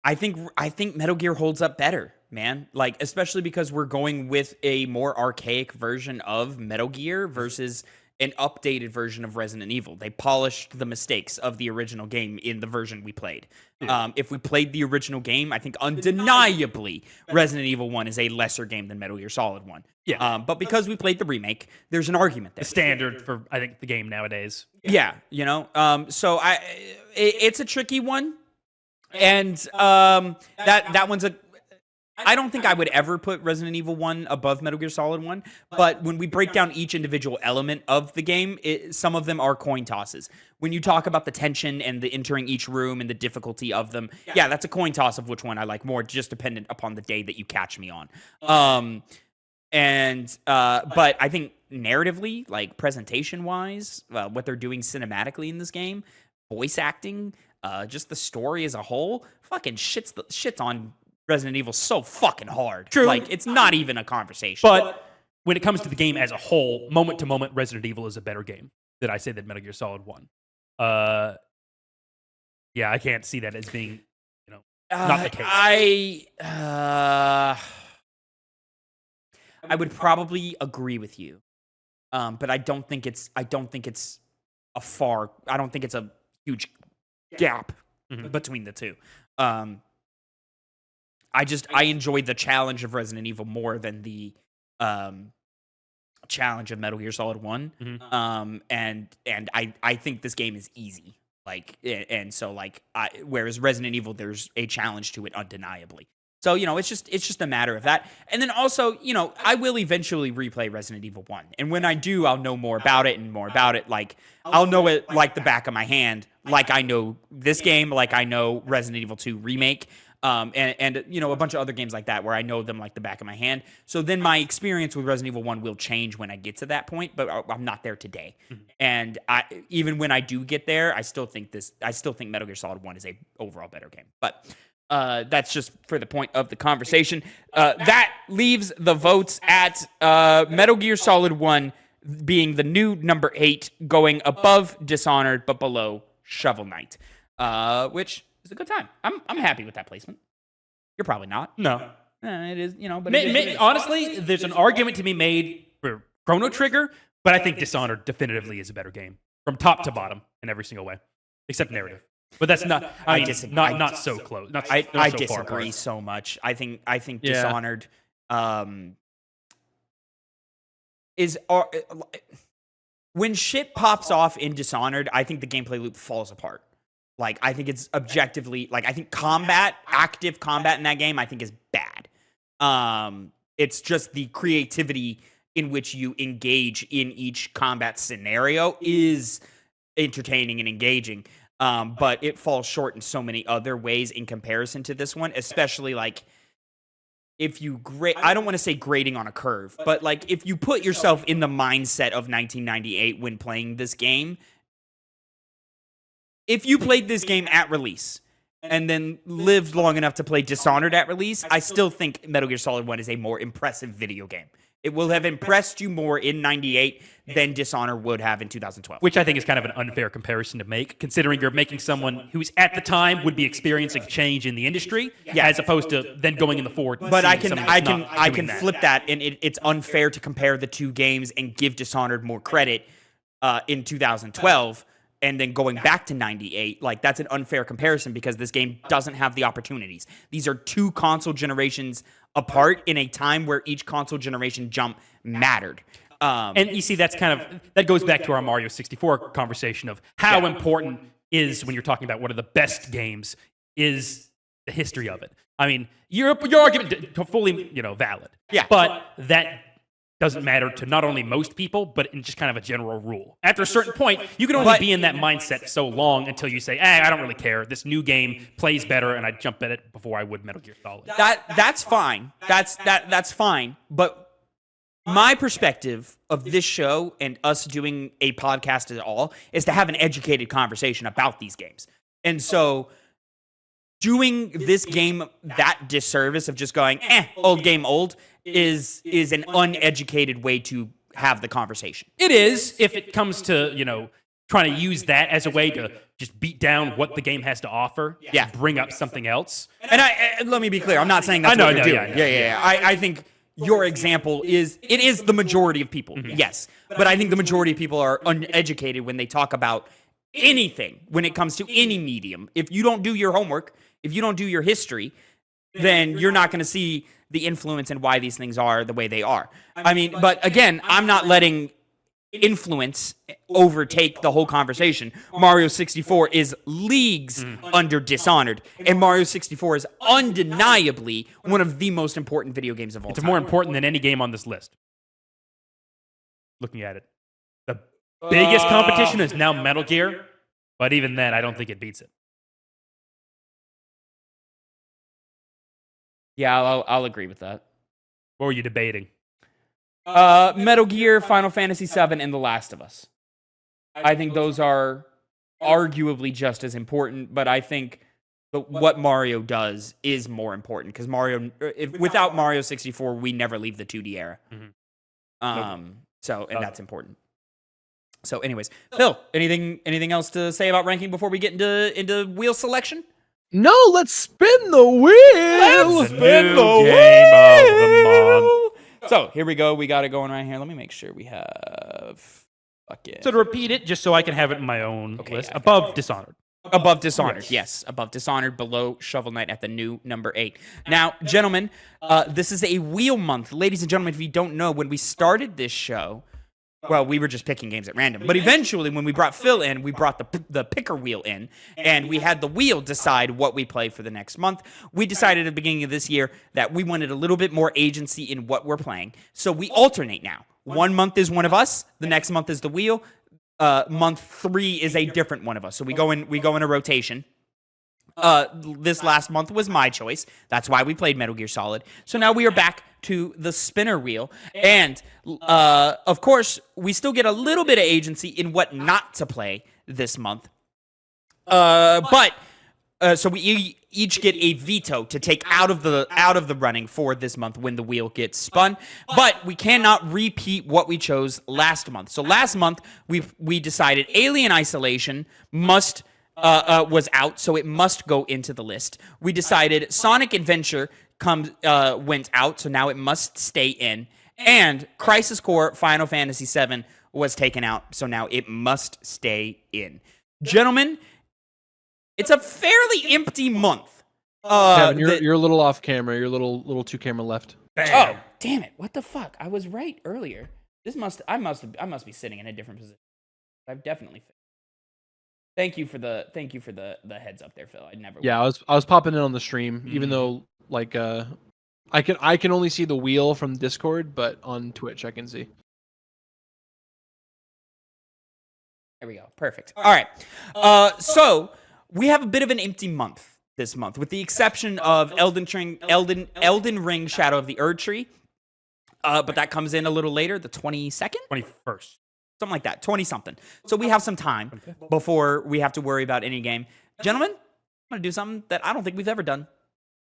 [SPEAKER 1] I think Metal Gear holds up better, man. Especially because we're going with a more archaic version of Metal Gear versus an updated version of Resident Evil. They polished the mistakes of the original game in the version we played. If we played the original game, I think undeniably Resident Evil 1 is a lesser game than Metal Gear Solid 1.
[SPEAKER 2] Yeah.
[SPEAKER 1] But because we played the remake, there's an argument there.
[SPEAKER 2] The standard for, I think, the game nowadays.
[SPEAKER 1] Yeah, so it's a tricky one. And that one's I don't think I would ever put Resident Evil 1 above Metal Gear Solid 1, but when we break down each individual element of the game, some of them are coin tosses. When you talk about the tension and the entering each room and the difficulty of them, yeah, that's a coin toss of which one I like more, just dependent upon the day that you catch me on. But I think narratively, presentation-wise, what they're doing cinematically in this game, voice acting, just the story as a whole, fucking shits on Resident Evil so fucking hard.
[SPEAKER 2] True.
[SPEAKER 1] It's not even a conversation.
[SPEAKER 2] But when it comes to the game as a whole, moment to moment, Resident Evil is a better game than I say that Metal Gear Solid 1. Yeah, I can't see that as being, not the case.
[SPEAKER 1] I would probably agree with you. But I don't think it's a huge gap between the two. I enjoyed the challenge of Resident Evil more than the challenge of Metal Gear Solid 1. And I think this game is easy. Whereas Resident Evil, there's a challenge to it undeniably. So, it's just a matter of that. And then also, I will eventually replay Resident Evil 1. And when I do, I'll know more about it and more about it. I'll know it like the back of my hand, like I know this game, like I know Resident Evil 2 Remake. And a bunch of other games like that where I know them like the back of my hand. So then my experience with Resident Evil 1 will change when I get to that point, but I'm not there today. And even when I do get there, I still think Metal Gear Solid 1 is a overall better game. But that's just for the point of the conversation. That leaves the votes at Metal Gear Solid 1, being the new number 8, going above Dishonored but below Shovel Knight, which is a good time. I'm happy with that placement. You're probably not.
[SPEAKER 2] No.
[SPEAKER 1] It is, but
[SPEAKER 2] honestly, there's an argument to be made for Chrono Trigger, but I think Dishonored definitively is a better game from top to bottom in every single way, except narrative. But that's not. Not so close.
[SPEAKER 1] I disagree so much. I think Dishonored is when shit pops off in Dishonored, I think the gameplay loop falls apart. Like, I think it's objectively, I think active combat in that game, I think is bad. It's just the creativity in which you engage in each combat scenario is entertaining and engaging. But it falls short in so many other ways in comparison to this one, especially if you I don't want to say grading on a curve, but if you put yourself in the mindset of 1998 when playing this game, if you played this game at release and then lived long enough to play Dishonored at release, I still think Metal Gear Solid 1 is a more impressive video game. It will have impressed you more in 98 than Dishonored would have in 2012.
[SPEAKER 2] Which I think is kind of an unfair comparison to make, considering you're making someone who's at the time would be experiencing change in the industry, as opposed to then going in the forward.
[SPEAKER 1] But I can flip that, and it's unfair to compare the two games and give Dishonored more credit in 2012. And then going back to 98, that's an unfair comparison because this game doesn't have the opportunities. These are two console generations apart in a time where each console generation jump mattered.
[SPEAKER 2] And you see, that goes back to our Mario 64 conversation of how important is, when you're talking about one of the best games, is the history of it. I mean, your argument fully, valid.
[SPEAKER 1] Yeah.
[SPEAKER 2] But that doesn't matter to not only most people, but in just kind of a general rule. After a certain point, you can only be in that mindset so long until you say, I don't really care. This new game plays better, and I jump at it before I would Metal Gear Solid.
[SPEAKER 1] That's fine. That's fine. But my perspective of this show and us doing a podcast at all is to have an educated conversation about these games. And so doing this game that disservice of just going, old game old, is an uneducated way to have the conversation.
[SPEAKER 2] It is, if it comes to, trying to use that as a way to just beat down what the game has to offer, bring up something else.
[SPEAKER 1] And let me be clear, I'm not saying that's what you're doing. Yeah. I think your example is the majority of people, yes. But I think the majority of people are uneducated when they talk about anything, when it comes to any medium. If you don't do your homework, if you don't do your history, then you're not going to see the influence and why these things are the way they are. I mean, but again, I'm not letting influence overtake the whole conversation. Mario 64 is leagues under Dishonored, and Mario 64 is undeniably one of the most important video games of all time.
[SPEAKER 2] It's more important than any game on this list. Looking at it. The biggest competition is now Metal Gear, but even then, I don't think it beats it.
[SPEAKER 1] Yeah, I'll agree with that.
[SPEAKER 2] What were you debating?
[SPEAKER 1] Metal Gear, Final Fantasy VII, and The Last of Us. I think those are arguably just as important, but I think what Mario does is more important because without Mario 64, we never leave the 2D era. That's important. So, anyways, Phil, anything else to say about ranking before we get into wheel selection?
[SPEAKER 3] No, let's spin the wheel.
[SPEAKER 1] Let's spin the game of the month. So here we go. We got it going right here. Let me make sure we have.
[SPEAKER 2] So to repeat it, just so I can have it in my own list, above Dishonored.
[SPEAKER 1] Above Dishonored, yes. Above Dishonored, below Shovel Knight at the new number 8. Now, gentlemen, this is a wheel month. Ladies and gentlemen, if you don't know, when we started this show, well, we were just picking games at random. But eventually, when we brought Phil in, we brought the picker wheel in, and we had the wheel decide what we play for the next month. We decided at the beginning of this year that we wanted a little bit more agency in what we're playing. So we alternate now. One month is one of us. The next month is the wheel. Month 3 is a different one of us. So we go in a rotation. This last month was my choice. That's why we played Metal Gear Solid. So now we are back to the spinner wheel. And, of course, we still get a little bit of agency in what not to play this month. But So we each get a veto to take out of the running for this month when the wheel gets spun, but we cannot repeat what we chose last month. So last month we decided Alien Isolation was out, so it must go into the list. We decided Sonic Adventure went out, so now it must stay in. And Crisis Core Final Fantasy VII was taken out, so now it must stay in. Gentlemen, it's a fairly empty month.
[SPEAKER 3] Kevin, you're a little off camera. You're a little two camera left.
[SPEAKER 1] Bam. Oh, damn it! What the fuck? I was right earlier. I must be sitting in a different position. I've definitely. Thank you for the heads up there, Phil. I never.
[SPEAKER 3] Yeah, I was popping in on the stream, even though like I can only see the wheel from Discord, but on Twitch I can see.
[SPEAKER 1] There we go. Perfect. All right. So we have a bit of an empty month this month, with the exception of Elden Ring Shadow of the Erd Tree. But that comes in a little later, the 22nd?
[SPEAKER 2] 21st.
[SPEAKER 1] Something like that, 20-something. So we have some time before we have to worry about any game. Gentlemen, I'm going to do something that I don't think we've ever done.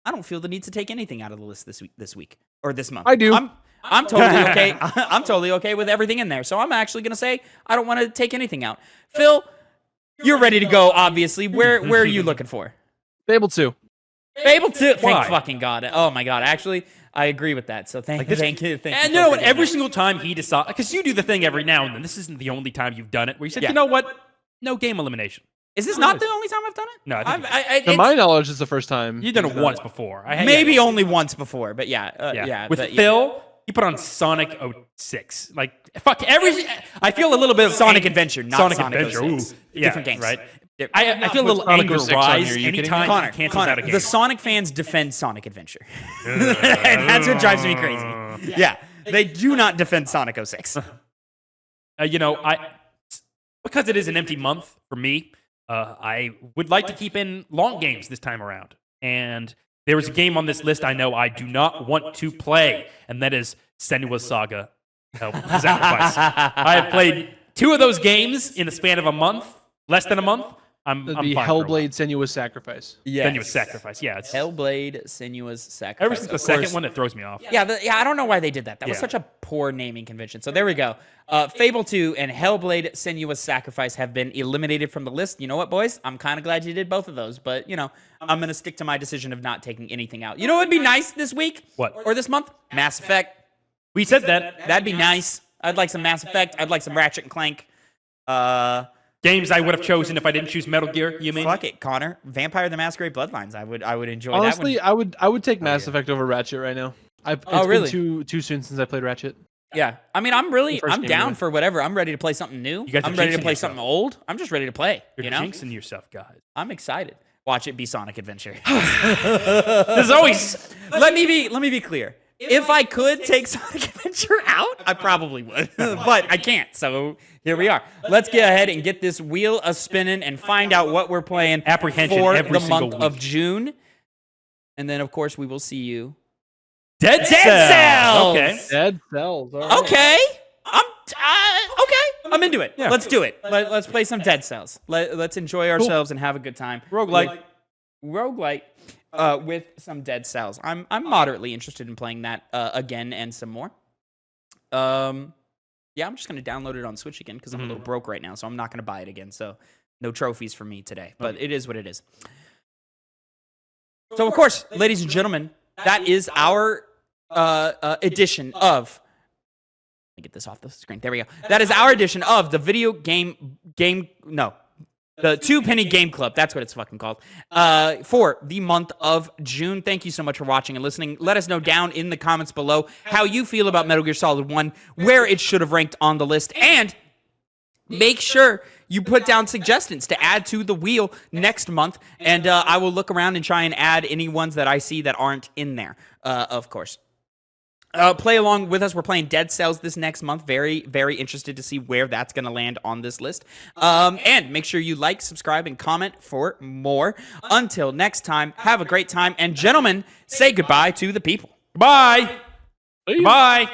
[SPEAKER 1] I don't feel the need to take anything out of the list this week or this month.
[SPEAKER 3] I do.
[SPEAKER 1] I'm totally okay. I'm totally okay with everything in there. So I'm actually going to say I don't want to take anything out. Phil, you're ready to go, obviously. Where are you looking for?
[SPEAKER 3] Fable 2.
[SPEAKER 1] Fable 2.
[SPEAKER 2] Why?
[SPEAKER 1] Thank fucking God. Oh, my God. Actually, I agree with that. So thank you.
[SPEAKER 2] And you know what? Every single time he decides, because you do the thing every now and then. This isn't the only time you've done it where you said, you know what? No game elimination.
[SPEAKER 1] Is this not the only time I've done it?
[SPEAKER 2] No,
[SPEAKER 3] to my knowledge, it's the first time.
[SPEAKER 2] You've done it once before.
[SPEAKER 1] Maybe only once before, but yeah.
[SPEAKER 2] With Phil, he put on Sonic 06. Like, fuck, I feel a little bit of
[SPEAKER 1] Sonic Adventure, not Sonic
[SPEAKER 2] Adventure.
[SPEAKER 1] 06.
[SPEAKER 2] Ooh,
[SPEAKER 1] different games.
[SPEAKER 2] Right? I feel a little anger rise anytime he cancels out a game.
[SPEAKER 1] The Sonic fans defend Sonic Adventure. And that's what drives me crazy. Yeah, they do not defend Sonic 06.
[SPEAKER 2] Because it is an empty month for me, I would like to keep in long games this time around. And there is a game on this list I know I do not want to play, and that is Senua's Saga: Sacrifice. I have played 2 of those games in the span of a month, less than a month. I'm fine
[SPEAKER 3] Hellblade: Senua's Sacrifice.
[SPEAKER 2] Yeah, Senua's Sacrifice. Yeah, it's
[SPEAKER 1] Hellblade: Senua's Sacrifice.
[SPEAKER 2] Ever since the second one, it throws me off.
[SPEAKER 1] Yeah, I don't know why they did that. That was such a poor naming convention. So there we go. Fable 2 and Hellblade: Senua's Sacrifice have been eliminated from the list. You know what, boys? I'm kind of glad you did both of those, but I'm gonna stick to my decision of not taking anything out. You know what would be nice this week?
[SPEAKER 2] What?
[SPEAKER 1] Or this month? Mass Effect.
[SPEAKER 2] We said that.
[SPEAKER 1] That'd be nice. I'd like some Mass Effect. I'd like some Ratchet and Clank.
[SPEAKER 2] Games I would have chosen if I didn't choose Metal Gear. You mean?
[SPEAKER 1] Fuck it, Connor. Vampire the Masquerade Bloodlines. I would enjoy
[SPEAKER 3] Honestly,
[SPEAKER 1] that one.
[SPEAKER 3] I would take Mass Effect over Ratchet right now. It's
[SPEAKER 1] really?
[SPEAKER 3] been too soon since I played Ratchet.
[SPEAKER 1] Yeah, I mean, I'm down for whatever. I'm ready to play something new. I'm ready to play something old. I'm just ready to play.
[SPEAKER 2] You're jinxing yourself, guys.
[SPEAKER 1] I'm excited. Watch it be Sonic Adventure.
[SPEAKER 2] There's always.
[SPEAKER 1] Let me be clear. If I could take Sonic Adventure out, I probably would, but I can't. So here we are. Let's get ahead and get this wheel a spinning and find out what we're playing
[SPEAKER 2] Apprehension
[SPEAKER 1] for
[SPEAKER 2] every
[SPEAKER 1] the month
[SPEAKER 2] week.
[SPEAKER 1] of June. And then, of course, we will see you.
[SPEAKER 2] Dead Cells.
[SPEAKER 1] Okay.
[SPEAKER 3] Dead Cells. All right.
[SPEAKER 1] Okay. I'm into it. Yeah. Let's do it. Let's play some Dead Cells. Let's enjoy ourselves and have a good time.
[SPEAKER 2] Roguelike.
[SPEAKER 1] With some Dead Cells. I'm moderately interested in playing that again and some more. Yeah, I'm just going to download it on Switch again because I'm a little broke right now, so I'm not going to buy it again. So no trophies for me today, but it is what it is. So, of course, ladies and gentlemen, that is our edition of... Let me get this off the screen. There we go. That is our edition of the video the Two Penny Game Club. That's what it's fucking called. For the month of June. Thank you so much for watching and listening. Let us know down in the comments below how you feel about Metal Gear Solid 1, where it should have ranked on the list, and make sure you put down suggestions to add to the wheel next month, and I will look around and try and add any ones that I see that aren't in there, of course. Play along with us. We're playing Dead Cells this next month. Very, very interested to see where that's going to land on this list. And make sure you like, subscribe, and comment for more. Until next time, have a great time. And gentlemen, say goodbye to the people.
[SPEAKER 2] Bye. Bye.